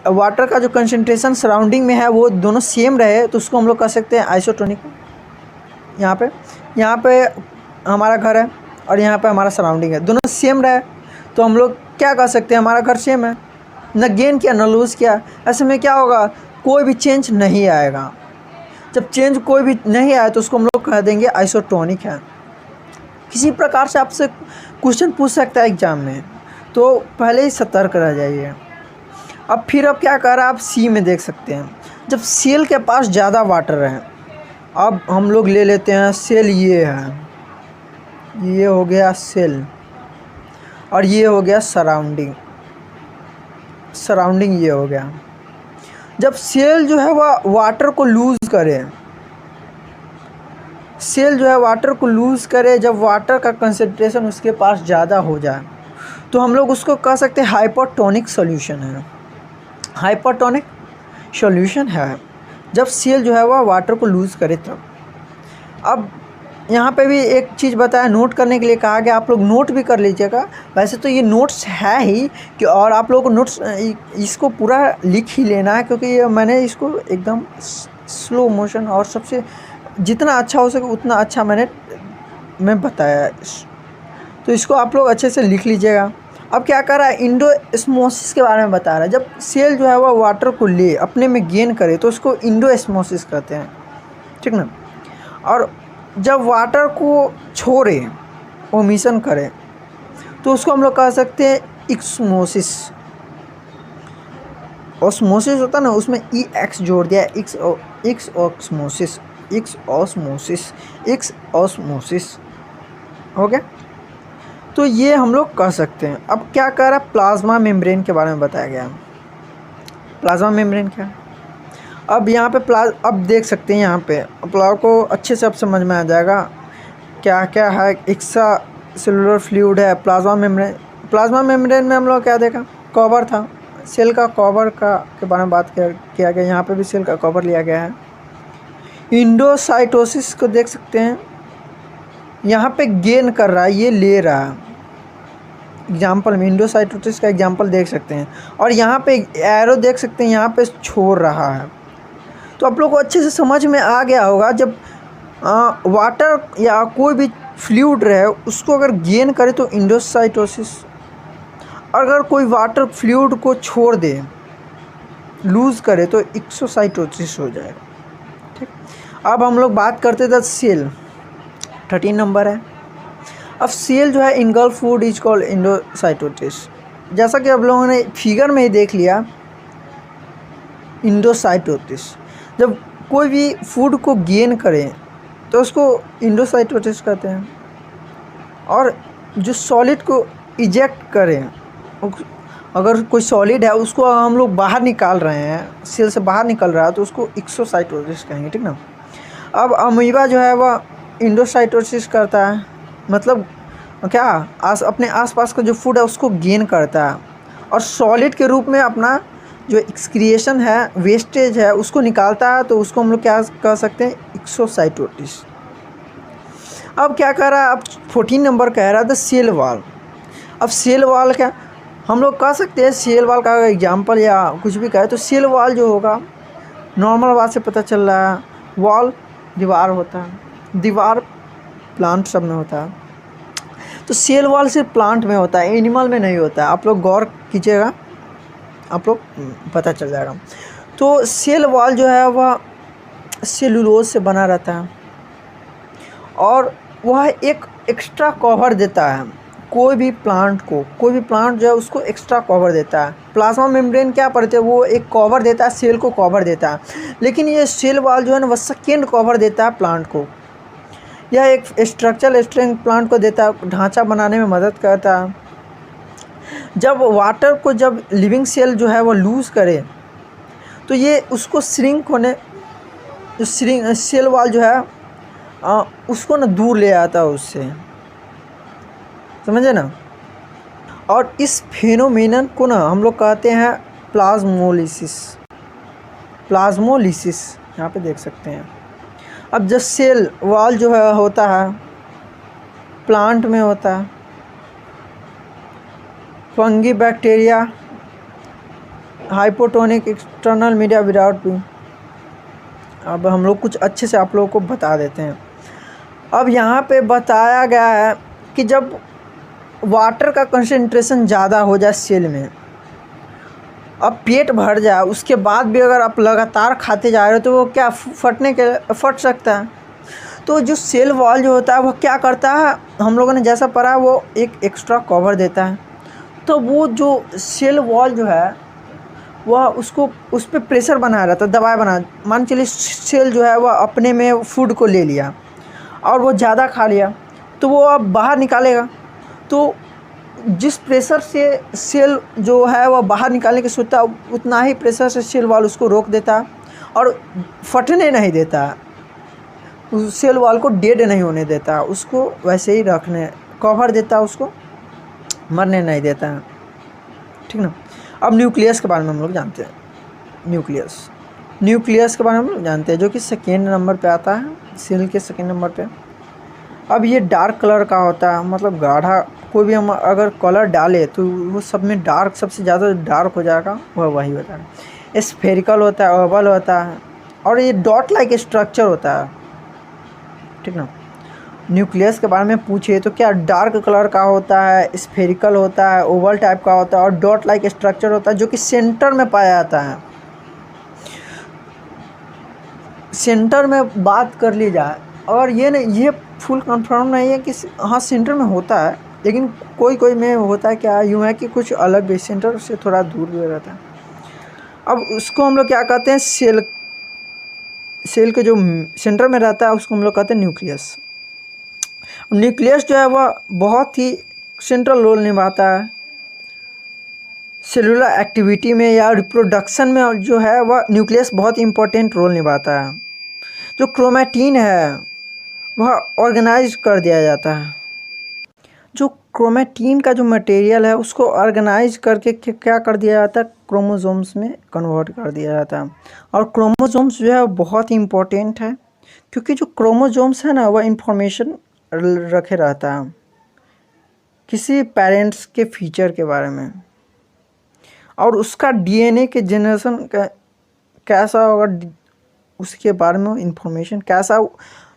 वाटर का जो कंसंट्रेशन सराउंडिंग में है वो दोनों सेम रहे, तो उसको हम लोग कह सकते हैं आइसोटोनिक। यहाँ पे हमारा घर है और यहाँ पे हमारा सराउंडिंग है, दोनों सेम रहे, तो हम लोग क्या कह सकते हैं, हमारा घर सेम है, न गेन किया न लूज़ किया। ऐसे में क्या होगा, कोई भी चेंज नहीं आएगा। जब चेंज कोई भी नहीं आया तो उसको हम लोग कह देंगे आइसोटोनिक है। किसी प्रकार से आपसे क्वेश्चन पूछ सकता है एग्जाम में, तो पहले ही सतर्क रह जाइए। अब क्या कर रहा है, आप सी में देख सकते हैं, जब सेल के पास ज़्यादा वाटर है, अब हम लोग ले लेते हैं सेल, ये है, ये हो गया सेल और ये हो गया सराउंडिंग ये हो गया। जब सेल जो है वह वाटर को लूज़ करे, जब वाटर का कंसंट्रेशन उसके पास ज़्यादा हो जाए, तो हम लोग उसको कह सकते हैं हाइपोटोनिक सॉल्यूशन है। हाइपोटोनिक सॉल्यूशन है जब सेल जो है वह वाटर को लूज़ करे तब। अब यहाँ पे भी एक चीज़ बताया, नोट करने के लिए कहा गया, आप लोग नोट भी कर लीजिएगा। वैसे तो ये नोट्स है ही कि, और आप लोगों को नोट्स इसको पूरा लिख ही लेना है, क्योंकि ये मैंने इसको एकदम स्लो मोशन और सबसे जितना अच्छा हो सके उतना अच्छा मैं बताया, तो इसको आप लोग अच्छे से लिख लीजिएगा। अब क्या कर रहा है, इंडोस्मोसिस के बारे में बता रहा है। जब सेल जो है वह वाटर को ले अपने में गेन करे तो उसको इंडोस्मोसिस कहते हैं। ठीक ना। और जब वाटर को छोड़े, ओमिशन करे, तो उसको हम लोग कह सकते हैं एक्समोसिस। ऑस्मोसिस होता ना, उसमें एक्स जोड़ दिया, एक्सऑस्मोसिस हो गया। तो ये हम लोग कह सकते हैं। अब क्या कर रहा है, प्लाज्मा मेम्ब्रेन के बारे में बताया गया। प्लाज्मा मेम्ब्रेन क्या है, अब यहाँ पे अब देख सकते हैं, यहाँ पे को अच्छे से अब समझ में आ जाएगा क्या क्या है। एक्स्ट्रा सेलुलर फ्लूइड है, प्लाज्मा मेम्ब्रेन में हम लोग क्या देखा, कवर था, सेल का कवर के बारे में बात किया गया। यहाँ पे भी सेल का कवर लिया गया है। इंडोसाइटोसिस को देख सकते हैं, यहाँ पे गेन कर रहा है, ये ले रहा है। एग्जाम्पल में इंडोसाइटोसिस का एग्जाम्पल देख सकते हैं, और यहाँ पे एरो देख सकते हैं, यहाँ पे छोड़ रहा है। तो आप लोग को अच्छे से समझ में आ गया होगा, जब वाटर या कोई भी फ्लूइड रहे उसको अगर गेन करे तो इंडोसाइटोसिस, अगर कोई वाटर फ्लूइड को छोड़ दे, लूज़ करे, तो एक्सोसाइटोसिस हो जाएगा। ठीक। अब हम लोग बात करते थे सेल, 13 नंबर है। अब सेल जो है engulf food is called endocytosis. जैसा कि आप लोगों ने फिगर में ही देख लिया, इंडोसाइटोसिस जब कोई भी फूड को गेन करे तो उसको इंडोसाइटोसिस कहते हैं। और जो सॉलिड को इजेक्ट करें अगर कोई सॉलिड है उसको हम लोग बाहर निकाल रहे हैं, सेल से बाहर निकल रहा है, तो उसको एक्सोसाइटोसिस कहेंगे, ठीक ना। अब अमीबा जो है वह इंडोसाइटोसिस करता है, मतलब क्या अपने आसपास का जो फूड है उसको गेन करता है और सॉलिड के रूप में अपना जो एक्सक्रिएशन है, वेस्टेज है, उसको निकालता है, तो उसको हम लोग क्या कह सकते हैं, एक्सोसाइटोसिस। अब क्या कह रहा है, अब 14 नंबर कह रहा है द सेल वॉल। अब सेल वॉल क्या हम लोग कह सकते हैं, सेल वॉल का एग्जाम्पल या कुछ भी कहे तो सेल वॉल जो होगा, नॉर्मल बात से पता चल रहा है, वॉल दीवार होता है, दीवार प्लांट सब में होता है, तो सेल वॉल सिर्फ प्लांट में होता है, एनिमल में नहीं होता है। आप लोग गौर कीजिएगा, आप लोग पता चल जाएगा। तो सेल वॉल जो है वह सेलुलोज से बना रहता है और वह एक एक्स्ट्रा कवर देता है कोई भी प्लांट को, कोई भी प्लांट जो है उसको एक्स्ट्रा कवर देता है। प्लाज्मा मेम्ब्रेन क्या करते हैं, वो एक कवर देता है, सेल को कवर देता है, लेकिन ये सेल वॉल जो है ना वह सेकेंड कवर देता है प्लांट को। यह एक स्ट्रक्चरल स्ट्रेंथ प्लांट को देता है, ढांचा बनाने में मदद करता है। जब वाटर को जब लिविंग सेल जो है वो लूज़ करे तो ये उसको श्रिंक होने, जो सेल वॉल जो है उसको ना दूर ले आता है उससे, समझे ना। और इस फेनोमेनन को ना हम लोग कहते हैं प्लाज्मोलिसिस, प्लाज्मोलिसिस यहाँ पे देख सकते हैं। अब जब सेल वॉल जो है होता है प्लांट में होता है, fungi, bacteria, hypotonic external media without B. अब हम लोग कुछ अच्छे से आप लोगों को बता देते हैं। अब यहाँ पे बताया गया है कि जब वाटर का कंसंट्रेशन ज़्यादा हो जाए सेल में, अब पेट भर जाए, उसके बाद भी अगर आप लगातार खाते जा रहे हो तो वो क्या फट सकता है। तो जो सेल वॉल जो होता है वो क्या करता है, हम लोगों ने जैसा पढ़ा है, वो एक एक्स्ट्रा कवर देता है। तो वो जो सेल वॉल जो है वह उसको उस पर प्रेशर बना रहता है, दबाव बना, मान चलिए सेल जो है वह अपने में फूड को ले लिया और वो ज़्यादा खा लिया तो वो अब बाहर निकालेगा। तो जिस प्रेशर से सेल जो है वह बाहर निकालने की सोचता है, उतना ही प्रेशर से सेल वॉल उसको रोक देता है और फटने नहीं देता, उस सेल वॉल को डेड नहीं होने देता, उसको वैसे ही रखने कवर देता, उसको मरने नहीं देता है, ठीक ना। अब न्यूक्लियस के बारे में हम लोग जानते हैं। न्यूक्लियस के बारे में हम लोग जानते हैं, जो कि सेकेंड नंबर पे आता है, सेल के सेकेंड नंबर पे। अब ये डार्क कलर का होता है, मतलब गाढ़ा, कोई भी हम अगर कलर डाले तो वो सब में डार्क, सबसे ज़्यादा डार्क हो जाएगा वह वही होता है। स्फेरिकल होता है, ओवल होता है और ये डॉट लाइक स्ट्रक्चर होता है, ठीक ना। न्यूक्लियस के बारे में पूछे तो क्या डार्क कलर का होता है, स्फेरिकल होता है, ओवल टाइप का होता है और डॉट लाइक स्ट्रक्चर होता है, जो कि सेंटर में पाया जाता है। सेंटर में बात कर ली जाए, और ये नहीं, ये फुल कंफर्म नहीं है कि हाँ सेंटर में होता है, लेकिन कोई कोई में होता है, क्या यूँ है कि कुछ अलग भी सेंटर से थोड़ा दूर भी रहता है। अब उसको हम लोग क्या कहते हैं, सेल के जो सेंटर में रहता है उसको हम लोग कहते हैं न्यूक्लियस। न्यूक्लियस जो है वह बहुत ही सेंट्रल रोल निभाता है सेलुलर एक्टिविटी में या रिप्रोडक्शन में, जो है वह न्यूक्लियस बहुत इंपॉर्टेंट रोल निभाता है। जो क्रोमैटिन है वह ऑर्गेनाइज कर दिया जाता है, जो क्रोमैटिन का जो मटेरियल है उसको ऑर्गेनाइज करके क्या कर दिया जाता है, क्रोमोसोम्स में कन्वर्ट कर दिया जाता है। और क्रोमोसोम्स जो है बहुत ही इम्पोर्टेंट है, क्योंकि जो क्रोमोसोम्स है ना वह इंफॉर्मेशन रखे रहता है किसी पेरेंट्स के फीचर के बारे में, और उसका डीएनए के जनरेशन का कैसा होगा उसके बारे में इंफॉर्मेशन कैसा,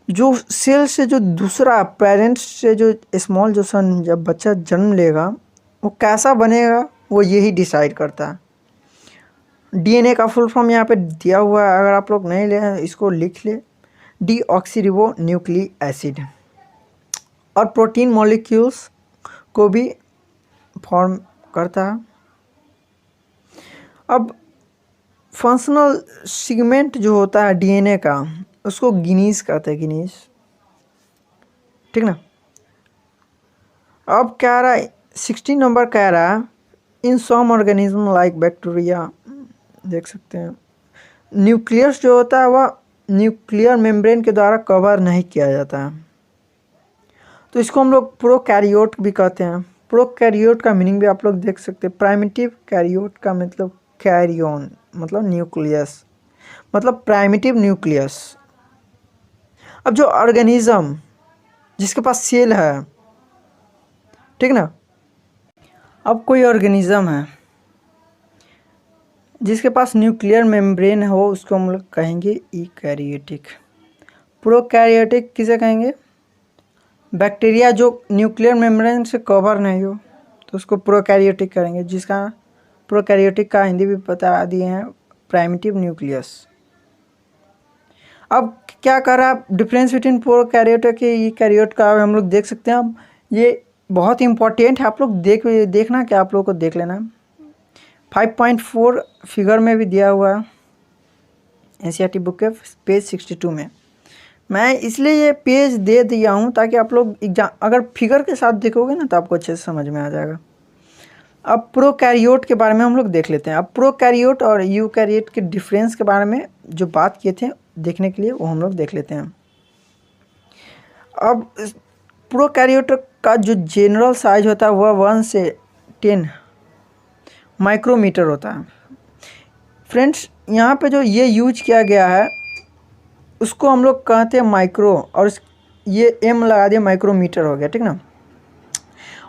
जो सेल से जो दूसरा पेरेंट्स से जो स्मॉल जो सन जब बच्चा जन्म लेगा वो कैसा बनेगा वो यही डिसाइड करता है। डीएनए का फुल फॉर्म यहाँ पे दिया हुआ है, अगर आप लोग नहीं ले इसको लिख ले, डीऑक्सीरिबो न्यूक्लिक एसिड। और प्रोटीन मॉलिक्यूल्स को भी फॉर्म करता है। अब फंक्शनल सेगमेंट जो होता है डीएनए का उसको गिनीज कहते हैं, गिनीज, ठीक ना। अब कह रहा है 16 नंबर कह रहा है इन सम ऑर्गेनिज्म लाइक बैक्टीरिया, देख सकते हैं न्यूक्लियस जो होता है वह न्यूक्लियर मेम्ब्रेन के द्वारा कवर नहीं किया जाता है, तो इसको हम लोग प्रोकैरियोट भी कहते हैं। प्रोकैरियोट का मीनिंग भी आप लोग देख सकते हैं, प्राइमिटिव कैरियोट का मतलब कैरियन मतलब न्यूक्लियस, मतलब प्राइमिटिव न्यूक्लियस। अब जो ऑर्गेनिज्म जिसके पास सेल है, ठीक ना, अब कोई ऑर्गेनिज्म है जिसके पास न्यूक्लियर मेम्ब्रेन हो उसको हम लोग कहेंगे यूकैरियोटिक। प्रोकैरियोटिक किसे कहेंगे? बैक्टीरिया जो न्यूक्लियर मेम्ब्रेन से कवर नहीं हो तो उसको प्रोकैरियोटिक करेंगे, जिसका प्रोकैरियोटिक का हिंदी भी बता दिए हैं, प्राइमिटिव न्यूक्लियस। अब क्या कर रहा है डिफरेंस बिटवीन प्रोकैरियोटिक यूकैरियोट का हम लोग देख सकते हैं। अब ये बहुत इंपॉर्टेंट है, आप लोग देखना क्या आप लोग को देख लेना। 5.4 फिगर में भी दिया हुआ है एनसीईआरटी बुक के पेज 62 में। मैं इसलिए ये पेज दे दिया हूँ ताकि आप लोग एग्जाम अगर फिगर के साथ देखोगे ना तो आपको अच्छे से समझ में आ जाएगा। अब प्रोकैरियोट के बारे में हम लोग देख लेते हैं। अब प्रोकैरियोट और यूकैरियोट के डिफरेंस के बारे में जो बात किए थे देखने के लिए वो हम लोग देख लेते हैं। अब प्रोकैरियोट का जो जनरल साइज होता है वह 1 से 10 माइक्रोमीटर होता है। फ्रेंड्स यहाँ पे जो ये यूज किया गया है उसको हम लोग कहते हैं माइक्रो, और ये एम लगा दिया, माइक्रोमीटर हो गया, ठीक ना।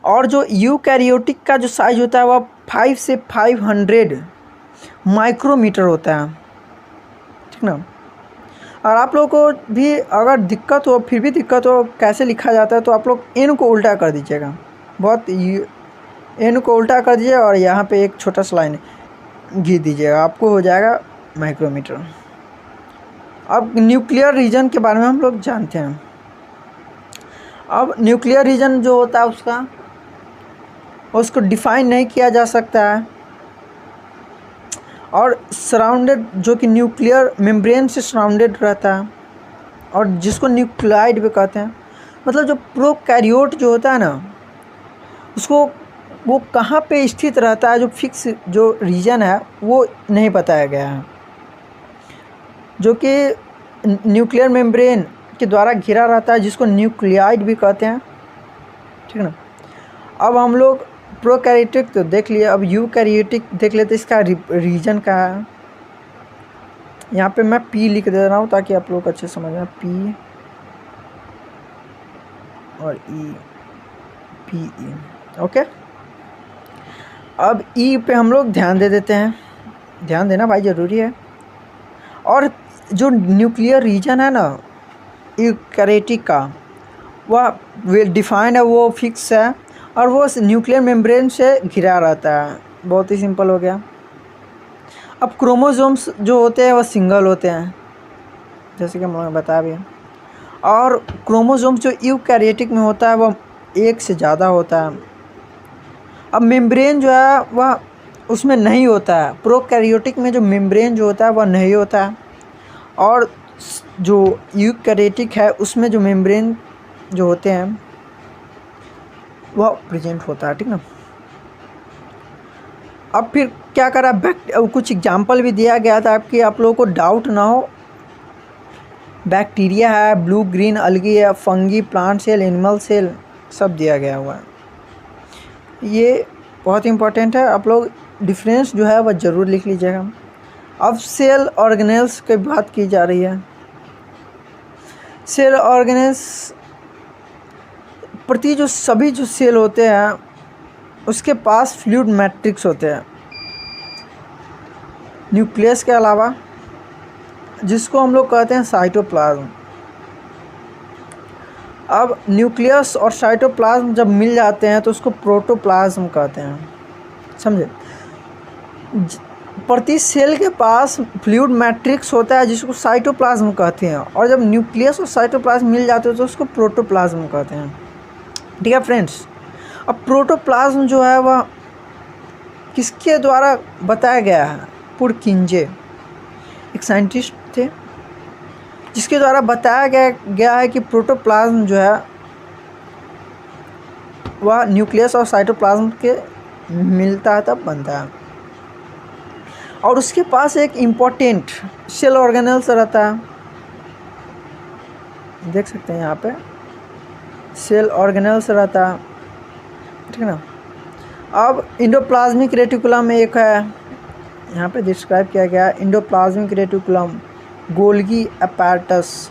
और जो यूकैरियोटिक का जो साइज होता है वह 5 से 500 माइक्रोमीटर होता है, ठीक ना। और आप लोगों को भी अगर दिक्कत हो, फिर भी दिक्कत हो कैसे लिखा जाता है, तो आप लोग एन को उल्टा कर दीजिएगा, एन को उल्टा कर दीजिए और यहाँ पे एक छोटा सा लाइन घिस दीजिएगा, आपको हो जाएगा माइक्रोमीटर। अब न्यूक्लियर रीजन के बारे में हम लोग जानते हैं। अब न्यूक्लियर रीजन जो होता है उसको डिफाइन नहीं किया जा सकता है, और सराउंडेड जो कि न्यूक्लियर मेम्ब्रेन से सराउंडेड रहता है, और जिसको न्यूक्लियाइड भी कहते हैं। मतलब जो प्रोकैरियोट जो होता है ना उसको वो कहाँ पे स्थित रहता है, जो फिक्स जो रीजन है वो नहीं बताया गया है, जो कि न्यूक्लियर मेम्ब्रेन के द्वारा घिरा रहता है, जिसको न्यूक्लियाइड भी कहते हैं, ठीक ना। अब हम लोग प्रोकैरियोटिक तो देख लिए, अब यूकैरियोटिक देख लेते। इसका रीजन का है, यहाँ पे मैं पी लिख दे रहा हूँ ताकि आप लोग अच्छे समझ में, पी और ई, पी ई, ओके। अब ई पे हम लोग ध्यान दे देते हैं, ध्यान देना भाई ज़रूरी है। और जो न्यूक्लियर रीजन है ना यूकैरियोटिक का, वह वेल डिफाइंड है, वो फिक्स है, और वो न्यूक्लियर मेम्ब्रेन से घिरा रहता है। बहुत ही सिंपल हो गया। अब क्रोमोसोम्स जो होते हैं वह सिंगल होते हैं, जैसे कि मैं बता भी, और क्रोमोसोम्स जो यूकैरियोटिक में होता है वह एक से ज़्यादा होता है। अब मेम्ब्रेन जो है वह उसमें नहीं होता है, प्रोकैरियोटिक में जो मेम्ब्रेन जो होता है वह नहीं होता है, और जो यूकैरियोटिक है उसमें जो मेम्ब्रेन जो होते हैं वह प्रेजेंट होता है, ठीक ना। अब फिर क्या करा, कुछ एग्जाम्पल भी दिया गया था कि आप लोगों को डाउट ना हो। बैक्टीरिया है, ब्लू ग्रीन अलगी है, fungi, plant cell, animal cell, सब दिया गया हुआ है। ये बहुत इंपॉर्टेंट है, आप लोग डिफरेंस जो है वह ज़रूर लिख लीजिएगा। अब सेल ऑर्गेनेल्स की बात की जा रही है। सेल ऑर्गेनेल्स प्रति जो सभी जो सेल होते हैं उसके पास फ्लूइड मैट्रिक्स होते हैं न्यूक्लियस के अलावा, जिसको हम लोग कहते हैं साइटोप्लाज्म। अब न्यूक्लियस और साइटोप्लाज्म जब मिल जाते हैं तो उसको प्रोटोप्लाज्म कहते हैं, समझे। प्रति सेल के पास फ्लूइड मैट्रिक्स होता है जिसको साइटोप्लाज्म कहते हैं, और जब न्यूक्लियस और साइटोप्लाज्म मिल जाते हैं तो उसको प्रोटोप्लाज्म कहते हैं, ठीक है फ्रेंड्स। अब प्रोटोप्लाज्म जो है वह किसके द्वारा बताया गया है? पुरकिंजे, एक साइंटिस्ट थे जिसके द्वारा बताया गया है कि प्रोटोप्लाज्म जो है वह न्यूक्लियस और साइटोप्लाज्म के मिलता है तब बनता है। और उसके पास एक इम्पोर्टेंट सेल ऑर्गेनेल्स रहता है, देख सकते हैं यहाँ पे सेल ऑर्गेनेल्स रहता है, ठीक है ना। अब इंडोप्लाज्मिक रेटिकुलम में एक है, यहाँ पे डिस्क्राइब किया गया है endoplasmic reticulum, Golgi apparatus,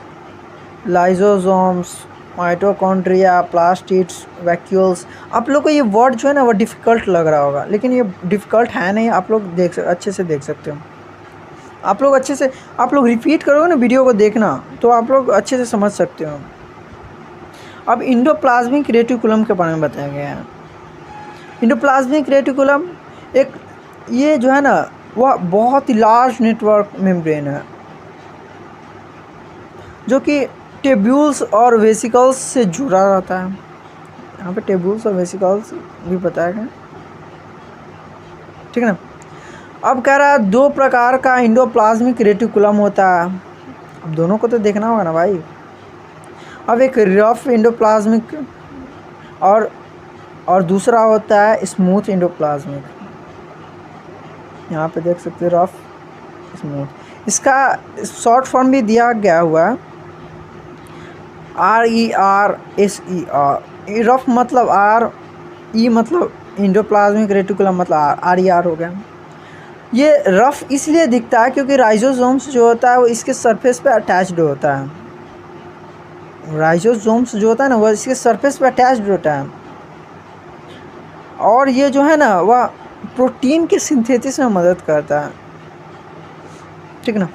lysosomes, mitochondria, plastids, vacuoles. आप लोग को ये वर्ड जो है ना वो डिफ़िकल्ट लग रहा होगा, लेकिन ये डिफ़िकल्ट है नहीं, आप लोग अच्छे से देख सकते हो। आप लोग अच्छे से आप लोग रिपीट करोगे ना वीडियो को देखना तो आप लोग अच्छे से समझ सकते हो। अब इंडोप्लाज्मिक रेटिकुलम के बारे में बताया गया है। इंडोप्लाज्मिक रेटिकुलम एक ये जो है ना वह बहुत ही लार्ज नेटवर्क मेम्ब्रेन है जो कि ट्यूब्यूल्स और वेसिकल्स से जुड़ा रहता है। यहाँ पे ट्यूब्यूल्स और वेसिकल्स भी बताया गया, ठीक है ना। अब कह रहा है 2 प्रकार का इंडोप्लाज्मिक रेटिकुलम होता है। अब दोनों को तो देखना होगा ना भाई। अब एक रफ इंडोप्लाज्मिक और दूसरा होता है स्मूथ इंडोप्लाज्मिक। यहाँ पे देख सकते हो रफ स्मूथ, इसका शॉर्ट फॉर्म भी दिया गया हुआ है RER-SER। रफ मतलब R, E मतलब इंडोप्लाज्मिक रेटिकुलम मतलब RER हो गया। ये रफ इसलिए दिखता है क्योंकि राइजोसोम्स जो होता है वो इसके सरफेस पे अटैच्ड होता है। राइजोसोम्स जो होता है ना वो इसके सरफेस पे अटैच्ड होता है, और ये जो है ना वह प्रोटीन के सिंथेसिस में मदद करता है, ठीक ना।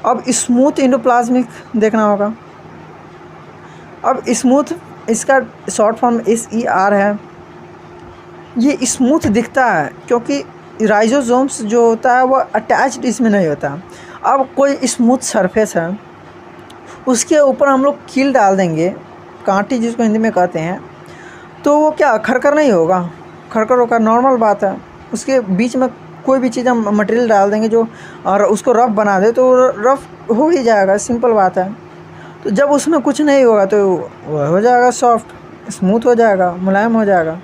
अब स्मूथ इंडोप्लाज्मिक देखना होगा। अब स्मूथ इसका शॉर्ट फॉर्म SER है। ये स्मूथ दिखता है क्योंकि राइजोसोम्स जो होता है वो अटैच्ड इसमें नहीं होता। अब कोई स्मूथ सरफेस है उसके ऊपर हम लोग कील डाल देंगे, कांटी जिसको हिंदी में कहते हैं, तो वो क्या खरकर नहीं होगा, खरकर होगा नॉर्मल बात है। उसके बीच में कोई भी चीज़ हम मटेरियल डाल देंगे जो और उसको रफ बना दे तो रफ हो ही जाएगा, सिंपल बात है। तो जब उसमें कुछ नहीं होगा तो वह हो जाएगा सॉफ्ट, स्मूथ हो जाएगा, मुलायम हो जाएगा।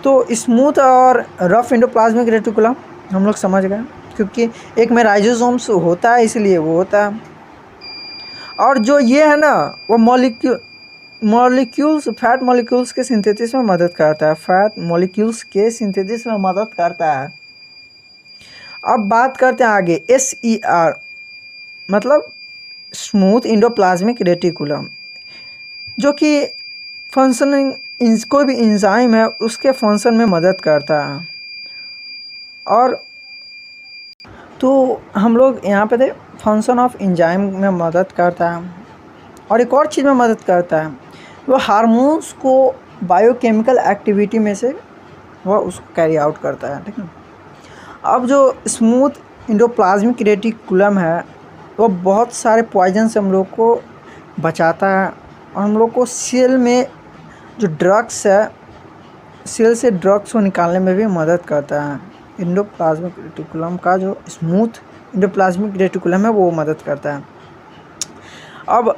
तो स्मूथ और रफ इंडोप्लाज्मिक रेटिकुलम हम लोग समझ गए, क्योंकि एक में राइजोसोम्स होता है इसलिए वो होता है। और जो ये है ना वो मॉलिक्यूल्स फैट मॉलिक्यूल्स के सिंथेसिस में मदद करता है, फैट मॉलिक्यूल्स के सिंथेसिस में मदद करता है। अब बात करते हैं आगे SER मतलब स्मूथ इंडोप्लाज्मिक रेटिकुलम, जो कि फंक्शनिंग कोई भी एंजाइम है उसके फंक्शन में मदद करता है। और तो हम लोग यहाँ पे थे फंक्शन ऑफ एंजाइम में मदद करता है, और एक और चीज़ में मदद करता है, वो हार्मोन्स को बायोकेमिकल एक्टिविटी में से वह उसको कैरी आउट करता है, ठीक है। अब जो स्मूथ इंडोप्लाज्मिक रेटिकुलम है वो बहुत सारे पॉइजन से हम लोग को बचाता है, और हम लोग को सेल में जो ड्रग्स है सेल से ड्रग्स को निकालने में भी मदद करता है। इंडोप्लाज्मिक रेटिकुलम का जो स्मूथ इंडोप्लाज्मिक रेटिकुलम है वो मदद करता है। अब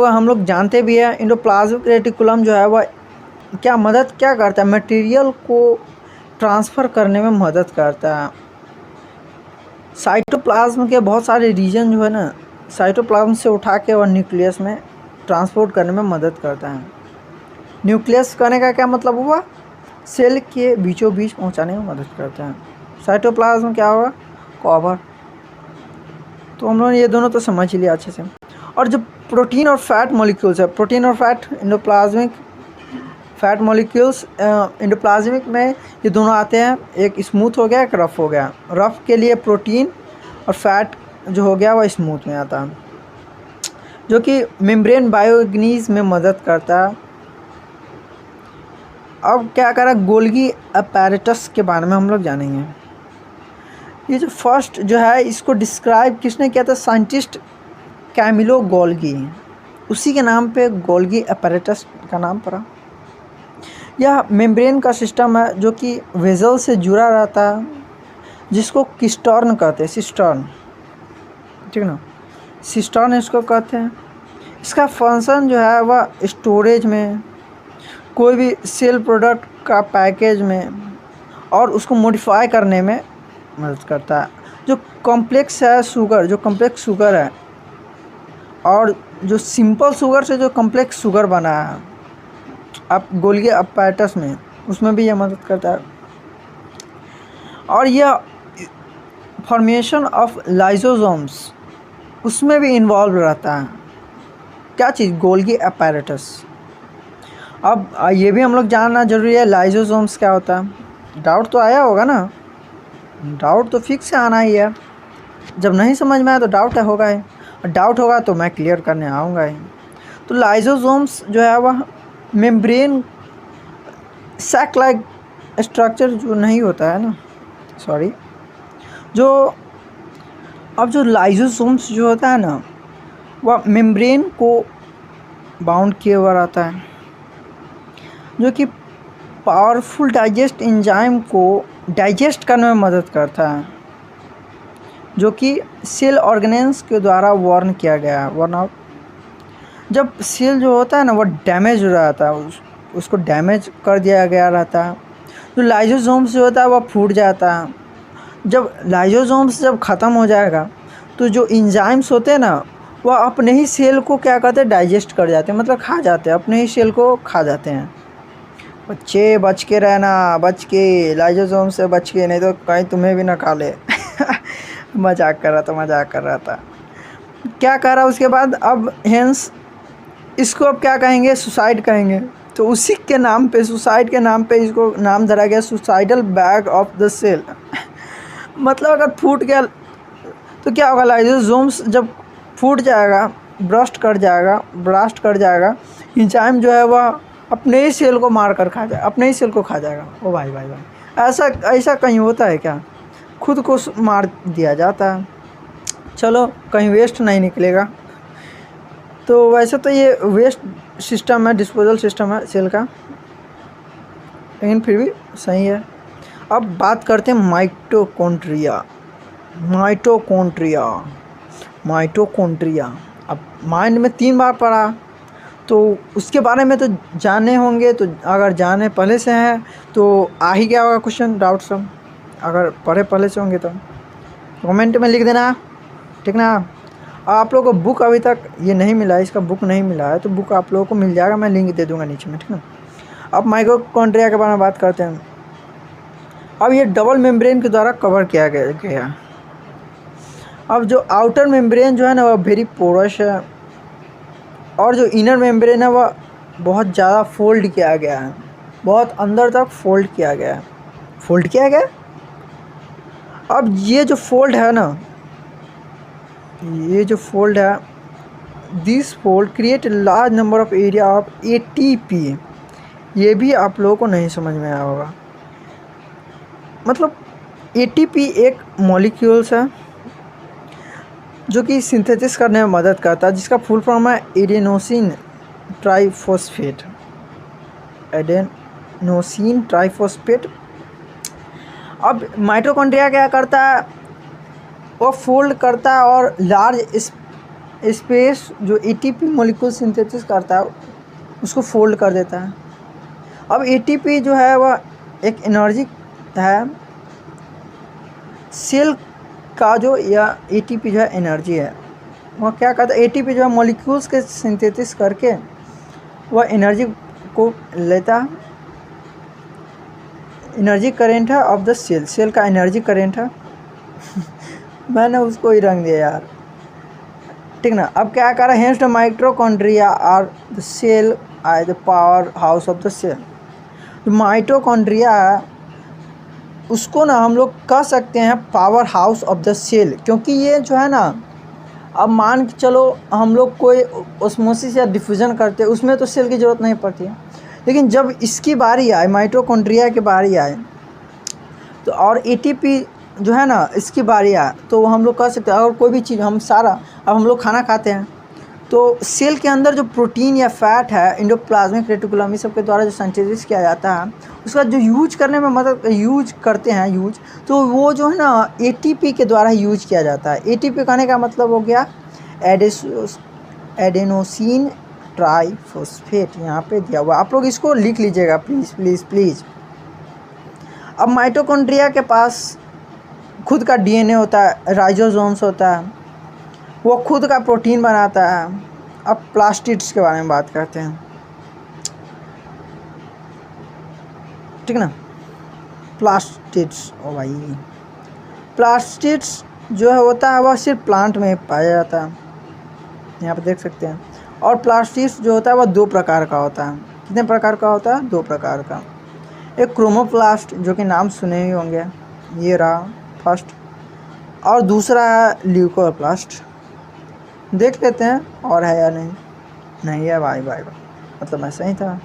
हम लोग जानते भी हैं इंडोप्लाज्मिक रेटिकुलम जो है वह क्या करता है, मटेरियल को ट्रांसफ़र करने में मदद करता है। साइटोप्लाज्म के बहुत सारे रीजन जो है ना साइटोप्लाज्म से उठा के और न्यूक्लियस में ट्रांसपोर्ट करने में मदद करता है। न्यूक्लियस करने का क्या मतलब हुआ, सेल के बीचों बीच पहुंचाने में मदद करता है। साइटोप्लाज्म क्या होगा, कवर। तो हम लोगों ने ये दोनों तो समझ ही लिया अच्छे से। और जो प्रोटीन और फैट मॉलिक्यूल्स है, प्रोटीन और fat endoplasmic fat molecules endoplasmic में ये दोनों आते हैं, एक स्मूथ हो गया एक रफ़ हो गया। रफ़ के लिए प्रोटीन और फैट जो हो गया वह स्मूथ में आता है, जो कि मेम्ब्रेन बायोगनीज में मदद करता है। अब क्या करा, गोल्गी अपैरेटस के बारे में हम लोग जानेंगे। ये जो फर्स्ट जो है इसको डिस्क्राइब किसने किया था, साइंटिस्ट कैमिलो गोल्गी, उसी के नाम पे गोल्गी अपैरेटस का नाम पड़ा। यह मेम्ब्रेन का सिस्टम है जो कि वेजल से जुड़ा रहता है, जिसको किस्टर्न कहते हैं, सिस्टर्न, ठीक है ना, सिस्टर्न इसको कहते हैं। इसका फंक्शन जो है वह स्टोरेज में, कोई भी सेल प्रोडक्ट का पैकेज में और उसको मॉडिफाई करने में मदद करता है। जो कॉम्प्लेक्स है शुगर, जो कॉम्प्लेक्स शुगर है और जो सिंपल शुगर से जो कॉम्प्लेक्स शुगर बना है आप गोल्गी अपैरेटस में, उसमें भी यह मदद करता है। और यह फॉर्मेशन ऑफ लाइसोसोम्स उसमें भी इन्वॉल्व रहता है। क्या चीज़? Golgi apparatus. अब ये भी हम लोग जानना जरूरी है लाइसोसोम्स क्या होता है। डाउट तो आया होगा ना, डाउट तो फिक्स से आना ही है। जब नहीं समझ में आया तो डाउट होगा ही, और डाउट होगा तो मैं क्लियर करने आऊँगा ही। तो लाइसोसोम्स जो है वह मेम्ब्रेन सैक लाइक स्ट्रक्चर जो नहीं होता है ना, सॉरी, जो लाइसोसोम्स जो होता है ना वह मेम्ब्रेन को बाउंड किए हुआ रहता है, जो कि पावरफुल डाइजेस्ट एंजाइम को डाइजेस्ट करने में मदद करता है, जो कि सेल ऑर्गेनेल्स के द्वारा वार्न किया गया है। वार्न आउट, जब सेल जो होता है ना वो डैमेज हो जाता है, उसको डैमेज कर दिया गया रहता है, जो लाइसोसोम्स जो होता है वह फूट जाता है। जब लाइसोसोम्स जब ख़त्म हो जाएगा तो जो एंजाइम्स होते हैं ना वह अपने ही सेल को क्या करते हैं, डाइजेस्ट कर जाते हैं, मतलब खा जाते हैं, अपने ही सेल को खा जाते हैं। बच्चे बच के रहना, बच के, लाइसोसोम से बच के, नहीं तो कहीं तुम्हें भी ना खा ले। मजाक कर रहा था। क्या कह रहा उसके बाद, अब हेंस इसको अब क्या कहेंगे, सुसाइड कहेंगे। तो उसी के नाम पे, सुसाइड के नाम पे इसको नाम धरा गया suicidal bag of the cell. मतलब अगर फूट गया तो क्या होगा, लाइसोसोम्स जब फूट जाएगा, ब्रास्ट कर जाएगा, एंजाइम जो है वह अपने ही सेल को मार कर खा जाए, अपने ही सेल को खा जाएगा। ओ भाई, ऐसा कहीं होता है क्या? खुद को मार दिया जाता है। चलो, कहीं वेस्ट नहीं निकलेगा। तो वैसे तो ये वेस्ट सिस्टम है, डिस्पोजल सिस्टम है सेल का, लेकिन फिर भी सही है। अब बात करते हैं माइटोकॉन्ड्रिया। अब माइंड में 3 बार पढ़ा तो उसके बारे में तो जाने होंगे, तो अगर जाने पहले से हैं तो आ ही गया होगा क्वेश्चन, डाउट सब। अगर पढ़े पहले से होंगे तो कमेंट में लिख देना, ठीक ना। आप लोगों को बुक अभी तक ये नहीं मिला है, इसका बुक नहीं मिला है, तो बुक आप लोगों को मिल जाएगा, मैं लिंक दे दूँगा नीचे में, ठीक ना। अब माइटोकॉन्ड्रिया के बारे में बात करते हैं। अब ये डबल मेम्ब्रेन के द्वारा कवर किया गया। अब जो आउटर मेम्ब्रेन जो है ना वह वेरी पोरस है, और जो इनर मेम्ब्रेन है वह बहुत ज़्यादा फोल्ड किया गया है, बहुत अंदर तक फोल्ड किया गया। अब ये जो फोल्ड है ना, this fold create a large number of area of ATP। ये भी आप लोगों को नहीं समझ में आया होगा। मतलब ATP एक मॉलिक्यूल्स है जो कि सिंथेसिस करने में मदद करता है, जिसका फुल फॉर्म है एडेनोसिन ट्राइफॉस्फेट। अब माइटोकॉन्ड्रिया क्या करता है, वो फोल्ड करता है और लार्ज स्पेस जो ATP मॉलिक्यूल सिंथेसिस करता है उसको फोल्ड कर देता है। अब ATP जो है वह एक एनर्जी है सेल का, जो या ATP जो है एनर्जी है, वह क्या करता है, ATP जो है मॉलिक्यूल्स के सिंथेसिस करके वह एनर्जी को लेता है। एनर्जी करेंट है ऑफ द सेल का एनर्जी करेंट है। मैंने उसको ही रंग दिया यार, ठीक ना। अब क्या कर रहा है, hence the mitochondria are the cell I the power house of the cell. Mitochondria उसको ना हम लोग कह सकते हैं power house of the cell, क्योंकि ये जो है ना, अब मान के चलो हम लोग कोई ऑस्मोसिस या डिफ्यूजन करते हैं, उसमें तो सेल की ज़रूरत नहीं पड़ती है, लेकिन जब इसकी बारी आए, माइटोकॉन्ड्रिया की बारी आए तो, और ATP जो है ना इसकी बारी आए, तो हम लोग कह सकते हैं, अगर कोई भी चीज़ अब हम लोग खाना खाते हैं तो सेल के अंदर जो प्रोटीन या फैट है, एंडोप्लाज्मिक रेटिकुलम, इस सब के द्वारा जो सिंथेसिस किया जाता है, उसका जो यूज करने में यूज करते हैं, तो वो जो है ना ATP के द्वारा यूज किया जाता है। ATP कहने का मतलब हो गया एडेनोसिन ट्राइफॉस्फेट, यहाँ पे दिया हुआ, आप लोग इसको लिख लीजिएगा प्लीज़। अब माइटोकॉन्ड्रिया के पास खुद का डीएनए होता है, राइबोसोम्स होता है, वो खुद का प्रोटीन बनाता है। अब प्लास्टिड्स के बारे में बात करते हैं, ठीक ना। प्लास्टिड्स, ओ भाई, प्लास्टिड्स जो है होता है वह सिर्फ प्लांट में पाया जाता है, यहाँ पे देख सकते हैं। और प्लास्टिड्स जो होता है वह 2 प्रकार का होता है। कितने प्रकार का होता है? 2 प्रकार का। एक क्रोमोप्लास्ट, जो कि नाम सुने ही होंगे, ये रहा फर्स्ट, और दूसरा है ल्यूकोप्लास्ट। देख लेते हैं और है या नहीं। नहीं है भाई, मतलब ऐसा ही था।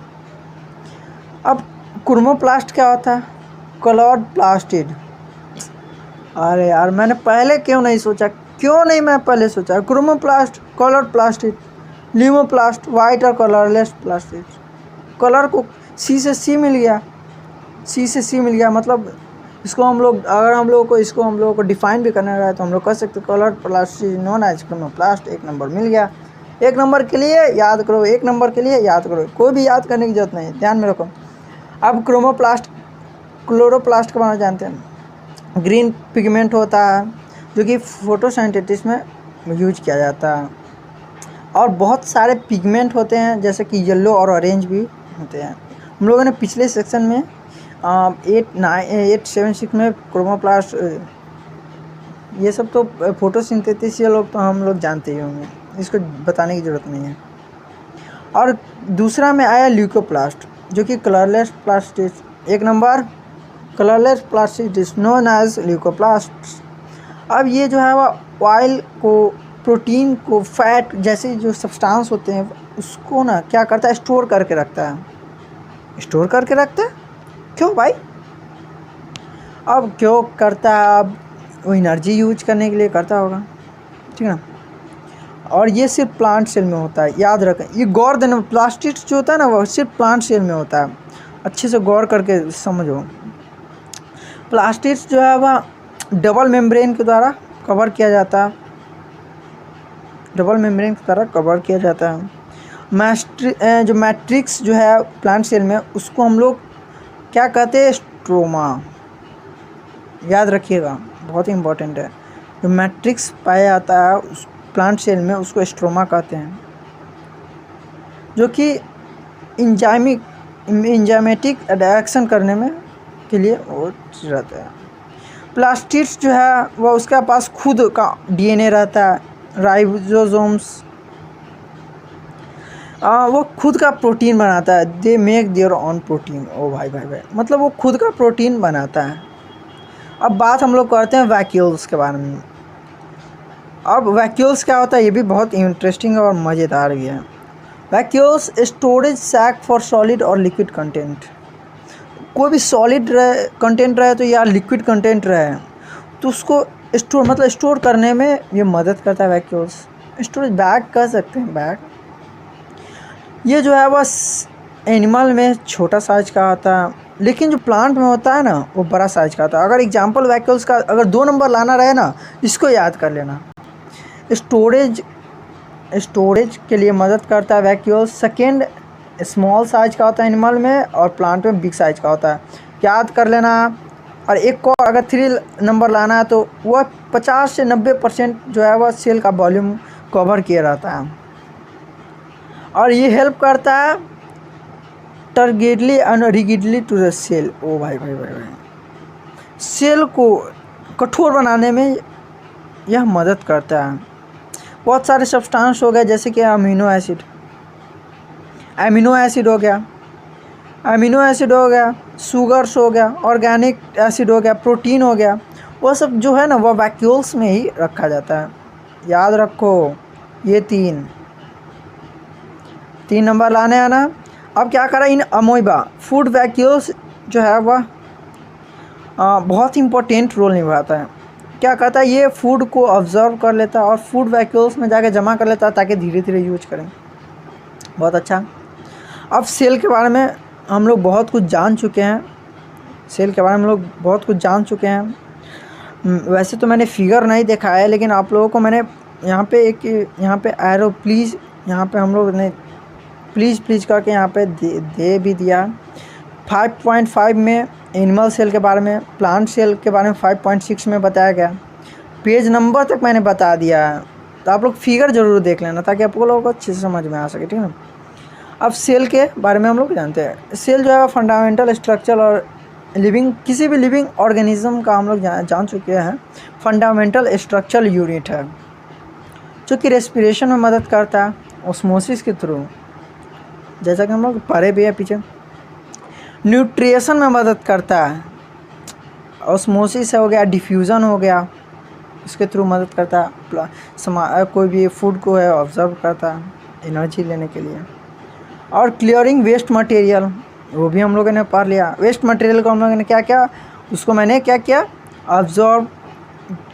अब क्रोमोप्लास्ट क्या होता है? Coloured plastid. अरे यार, मैंने पहले क्यों नहीं सोचा, मैं पहले सोचा। Chromoplast, coloured plastid, leucoplast, white और कलरलेस प्लास्टिड। कलर को सी से सी मिल गया, मतलब इसको हम लोग, अगर हम लोगों को डिफाइन भी करना रहा है तो हम लोग कह सकते हैं coloured plastid known as chromoplast. 1 number मिल गया। 1 नंबर के लिए याद करो, 1 नंबर के लिए याद करो, कोई भी याद करने की जरूरत नहीं, ध्यान में रखो। अब क्रोमोप्लास्ट, क्लोरोप्लास्ट के बारे में जानते हैं। ग्रीन पिगमेंट होता है जो कि फोटोसिंथेसिस में यूज किया जाता है। और बहुत सारे पिगमेंट होते हैं जैसे कि येलो और ऑरेंज भी होते हैं। हम लोगों ने पिछले सेक्शन में 876 में क्रोमोप्लास्ट, ये सब तो फोटोसिंथेसिस ये लोग तो हम लोग जानते ही होंगे, इसको बताने की ज़रूरत नहीं है। और दूसरा में आया ल्यूकोप्लास्ट, जो कि colourless plastid. 1 number colourless plastid known as leucoplast. अब ये जो है वह ऑयल को, प्रोटीन को, फैट जैसे जो सब्सटेंस होते हैं उसको ना क्या करता है, स्टोर करके रखता है। क्यों भाई? अब क्यों करता है? अब वो एनर्जी यूज करने के लिए करता होगा, ठीक है ना। और ये सिर्फ प्लांट सेल में होता है, याद रखें। ये गौर देना, प्लास्टिड्स जो होता है ना वो सिर्फ प्लांट सेल में होता है, अच्छे से गौर करके समझो। प्लास्टिड्स जो है वह डबल मेम्ब्रेन के द्वारा कवर किया जाता है, जो मैट्रिक्स जो है प्लांट सेल में, उसको हम लोग क्या कहते हैं? स्ट्रोमा। याद रखिएगा, बहुत ही इम्पोर्टेंट है। जो मैट्रिक्स पाया जाता है उस प्लांट सेल में उसको स्ट्रोमा कहते हैं, जो कि इंजाइमेटिक रिएक्शन करने में के लिए वो रहता है। प्लास्टिड्स जो है वह उसके पास खुद का डीएनए रहता है, राइबोसोम्स, वो खुद का प्रोटीन बनाता है। They make their own protein. ओ भाई, मतलब वो खुद का प्रोटीन बनाता है। अब बात हम लोग करते हैं वैक्यूल्स के बारे में। अब वैक्यूल्स क्या होता है, ये भी बहुत इंटरेस्टिंग और मज़ेदार भी है। Vacuoles storage sac for solid और लिक्विड कंटेंट। कोई भी सॉलिड कंटेंट रहे तो या लिक्विड कंटेंट रहे तो उसको स्टोर करने में ये मदद करता है वैक्यूल्स। स्टोरेज बैग कह सकते हैं, बैग। ये जो है वह एनिमल में छोटा साइज का आता है, लेकिन जो प्लांट में होता है ना वो बड़ा साइज का होता है। अगर एग्जांपल वैक्यूल्स का अगर 2 नंबर लाना रहे ना, इसको याद कर लेना। स्टोरेज के लिए मदद करता है वैक्यूल्स। सेकेंड, स्मॉल साइज का होता है एनिमल में, और प्लांट में बिग साइज का होता है, याद कर लेना। और एक को अगर 3 नंबर लाना है तो वह 50 से 90% जो है वह सेल का वॉल्यूम कवर किया रहता है। और ये हेल्प करता है टर्गेडली एंड रिगिडली टू द सेल। ओ भाई, सेल को कठोर बनाने में यह मदद करता है। बहुत सारे सब्सटेंस हो गए जैसे कि अमीनो एसिड हो गया, शुगर्स हो गया, ऑर्गेनिक एसिड हो गया, प्रोटीन हो गया, वो सब जो है ना वह वैक्यूल्स में ही रखा जाता है। याद रखो, ये 3 नंबर लाने आना। अब क्या करा, इन अमोइबा फूड वैक्यूल्स जो है वह बहुत इंपॉर्टेंट रोल निभाता है। क्या करता है, ये फूड को ऑब्जर्व कर लेता है और फूड वैक्यूल्स में जाके जमा कर लेता है ताकि धीरे धीरे यूज करें। बहुत अच्छा। अब सेल के बारे में हम लोग बहुत कुछ जान चुके हैं। वैसे तो मैंने फिगर नहीं देखा है, लेकिन आप लोगों को मैंने यहाँ पे एरो प्लीज़, यहाँ पे हम लोग ने प्लीज़ करके यहाँ पे दे भी दिया। 5.5 में एनिमल सेल के बारे में, प्लांट सेल के बारे में 5.6 में बताया गया। पेज नंबर तक मैंने बता दिया है, तो आप लोग फिगर ज़रूर देख लेना ताकि आप लोगों को अच्छे से समझ में आ सके, ठीक है ना। अब सेल के बारे में हम लोग जानते हैं। सेल जो है फंडामेंटल स्ट्रक्चर और लिविंग, किसी भी लिविंग ऑर्गेनिज्म का हम लोग जान चुके हैं फंडामेंटल स्ट्रक्चरल यूनिट है, जो कि रेस्पिरेशन में मदद करता है ऑस्मोसिस के थ्रू, जैसा कि हम लोग पढ़े भी है पीछे। न्यूट्रिशन में मदद करता है, ऑस्मोसिस हो गया, डिफ्यूज़न हो गया, इसके थ्रू मदद करता है। कोई भी फूड को है ऑब्जर्व करता है एनर्जी लेने के लिए। और क्लियरिंग वेस्ट मटेरियल, वो भी हम लोगों ने पढ़ लिया। वेस्ट मटेरियल को हम लोगों ने क्या किया, उसको मैंने क्या किया, ऑब्जर्व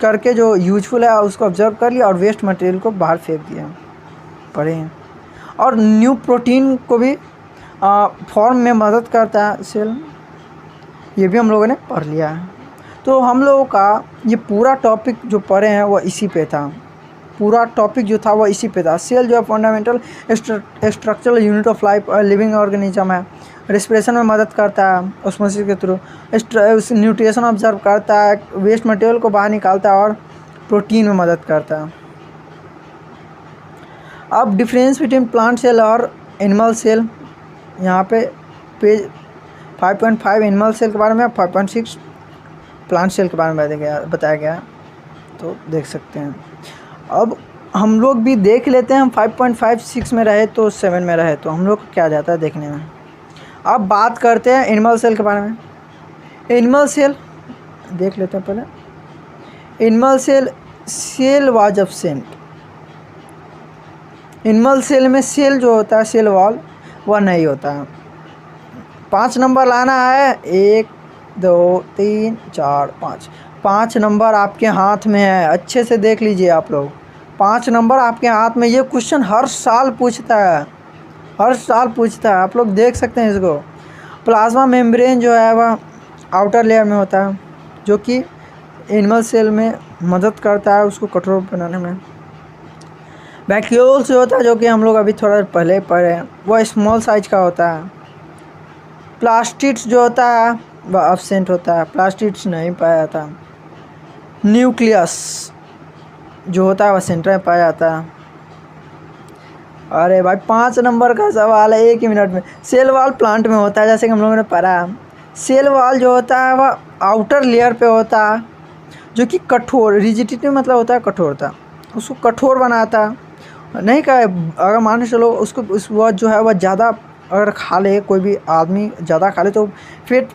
करके जो यूजफुल है उसको ऑब्जर्व कर लिया और वेस्ट मटेरियल को बाहर फेंक दिया, पढ़े हैं। और न्यू प्रोटीन को भी फॉर्म में मदद करता है सेल, ये भी हम लोगों ने पढ़ लिया है। तो हम लोगों का ये पूरा टॉपिक जो पढ़े हैं वो इसी पे था, पूरा टॉपिक जो था वो इसी पे था। सेल जो है fundamental structural unit of life और लिविंग ऑर्गेनिज्म है, रेस्पिरेशन में मदद करता है ऑस्मोसिस के थ्रू, न्यूट्रिशन ऑब्जर्व करता है, वेस्ट मटेरियल को बाहर निकालता है और प्रोटीन में मदद करता है। अब डिफरेंस बिटवीन प्लांट सेल और एनिमल सेल, यहाँ पे पेज 5.5 एनिमल सेल के बारे में, 5.6 प्लांट सेल के बारे में बताया गया, तो देख सकते हैं। अब हम लोग भी देख लेते हैं, हम 5.5 6 में रहे तो 7 में रहे तो हम लोग को क्या जाता है देखने में। अब बात करते हैं एनिमल सेल के बारे में। एनिमल सेल देख लेते हैं पहले। Animal cell was absent. Animal cell में सेल जो होता है, सेल वॉल, वह नहीं होता है। 5 नंबर लाना है, 1 2 3 4 5, 5 नंबर आपके हाथ में है, अच्छे से देख लीजिए आप लोग। 5 नंबर आपके हाथ में, ये क्वेश्चन हर साल पूछता है, हर साल पूछता है, आप लोग देख सकते हैं इसको। प्लाज्मा मेम्ब्रेन जो है वह आउटर लेयर में होता है, जो कि एनिमल सेल में मदद करता है उसको कठोर बनाने में। वैक्यूल्स जो होता है, जो कि हम लोग अभी थोड़ा पहले पढ़े हैं, वह स्मॉल साइज का होता है। प्लास्टिड्स जो होता है वह एब्सेंट होता है, प्लास्टिड्स नहीं पाया जाता। न्यूक्लियस जो होता है वह सेंटर में पाया जाता है। अरे भाई 5 नंबर का सवाल है, 1 ही मिनट में। सेल वॉल प्लांट में होता है, जैसे कि हम लोगों ने पढ़ा। सेल वॉल जो होता है वह आउटर लेयर पे होता है, जो कि कठोर, रिजिडिटी मतलब होता है कठोरता, उसको कठोर बनाता है। नहीं कहे, अगर मान के चलो उसको उस वह जो है वह ज़्यादा अगर खा ले, कोई भी आदमी ज़्यादा खा ले तो पेट,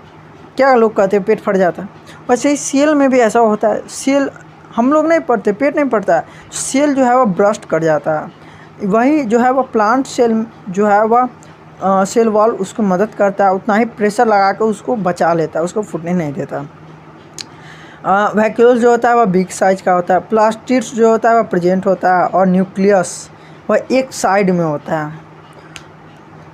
क्या लोग कहते हैं, पेट फट जाता है। वैसे ही सेल में भी ऐसा होता है। सेल हम लोग नहीं पढ़ते, पेट नहीं पड़ता है, सेल जो है वह ब्रस्ट कर जाता है। वही जो है वह प्लांट सेल जो है वह सेल वॉल उसको मदद करता है, उतना ही प्रेशर लगा कर उसको बचा लेता है, उसको फूटने नहीं देता। वैक्यूल्स जो होता है वह बिग साइज का होता है। प्लास्टिड्स जो होता है वह प्रेजेंट होता है, और न्यूक्लियस वह एक साइड में होता है।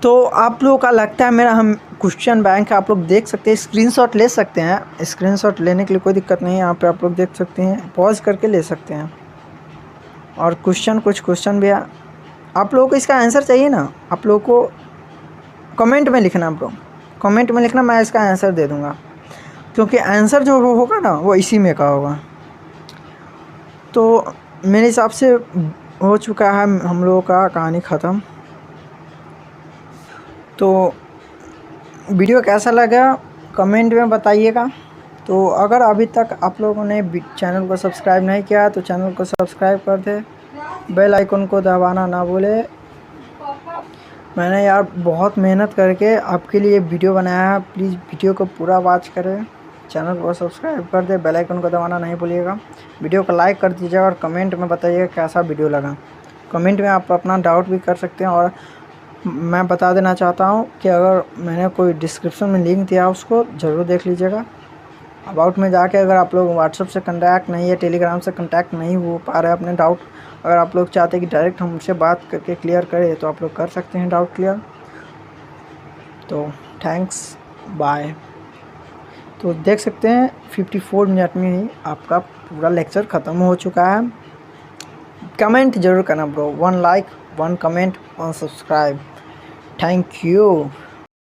तो आप लोगों का लगता है मेरा, हम क्वेश्चन बैंक है, आप लोग देख सकते हैं, स्क्रीनशॉट ले सकते हैं। स्क्रीनशॉट लेने के लिए कोई दिक्कत नहीं है, यहाँ पे आप लोग देख सकते हैं, पॉज करके ले सकते हैं। और कुछ क्वेश्चन भी है, आप लोगों को इसका आंसर चाहिए ना, आप लोगों को कमेंट में लिखना, आप लोग कमेंट में लिखना, मैं इसका आंसर दे दूँगा, क्योंकि आंसर जो होगा ना वो इसी में का होगा। तो मेरे हिसाब से हो चुका है हम लोगों का कहानी ख़त्म। तो वीडियो कैसा लगा कमेंट में बताइएगा। तो अगर अभी तक आप लोगों ने चैनल को सब्सक्राइब नहीं किया तो चैनल को सब्सक्राइब कर दे, बेल आइकन को दबाना ना भूले। मैंने यार बहुत मेहनत करके आपके लिए वीडियो बनाया है, प्लीज़ वीडियो को पूरा वॉच करें, चैनल को सब्सक्राइब कर दे, बेल आइकन को दबाना नहीं भूलिएगा। वीडियो को लाइक कर दीजिएगा और कमेंट में बताइएगा कैसा वीडियो लगा। कमेंट में आप अपना डाउट भी कर सकते हैं। और मैं बता देना चाहता हूँ कि अगर मैंने कोई डिस्क्रिप्शन में लिंक दिया उसको ज़रूर देख लीजिएगा। अबाउट में जाके अगर आप लोग व्हाट्सएप से कांटेक्ट नहीं है, टेलीग्राम से कांटेक्ट नहीं हो पा रहे अपने डाउट, अगर आप लोग चाहते हैं कि डायरेक्ट हमसे बात करके क्लियर करें तो आप लोग कर सकते हैं डाउट क्लियर। तो थैंक्स, बाय। तो देख सकते हैं 54 मिनट में ही आपका पूरा लेक्चर ख़त्म हो चुका है। कमेंट ज़रूर करना bro, 1 like 1 comment 1 subscribe. Thank you.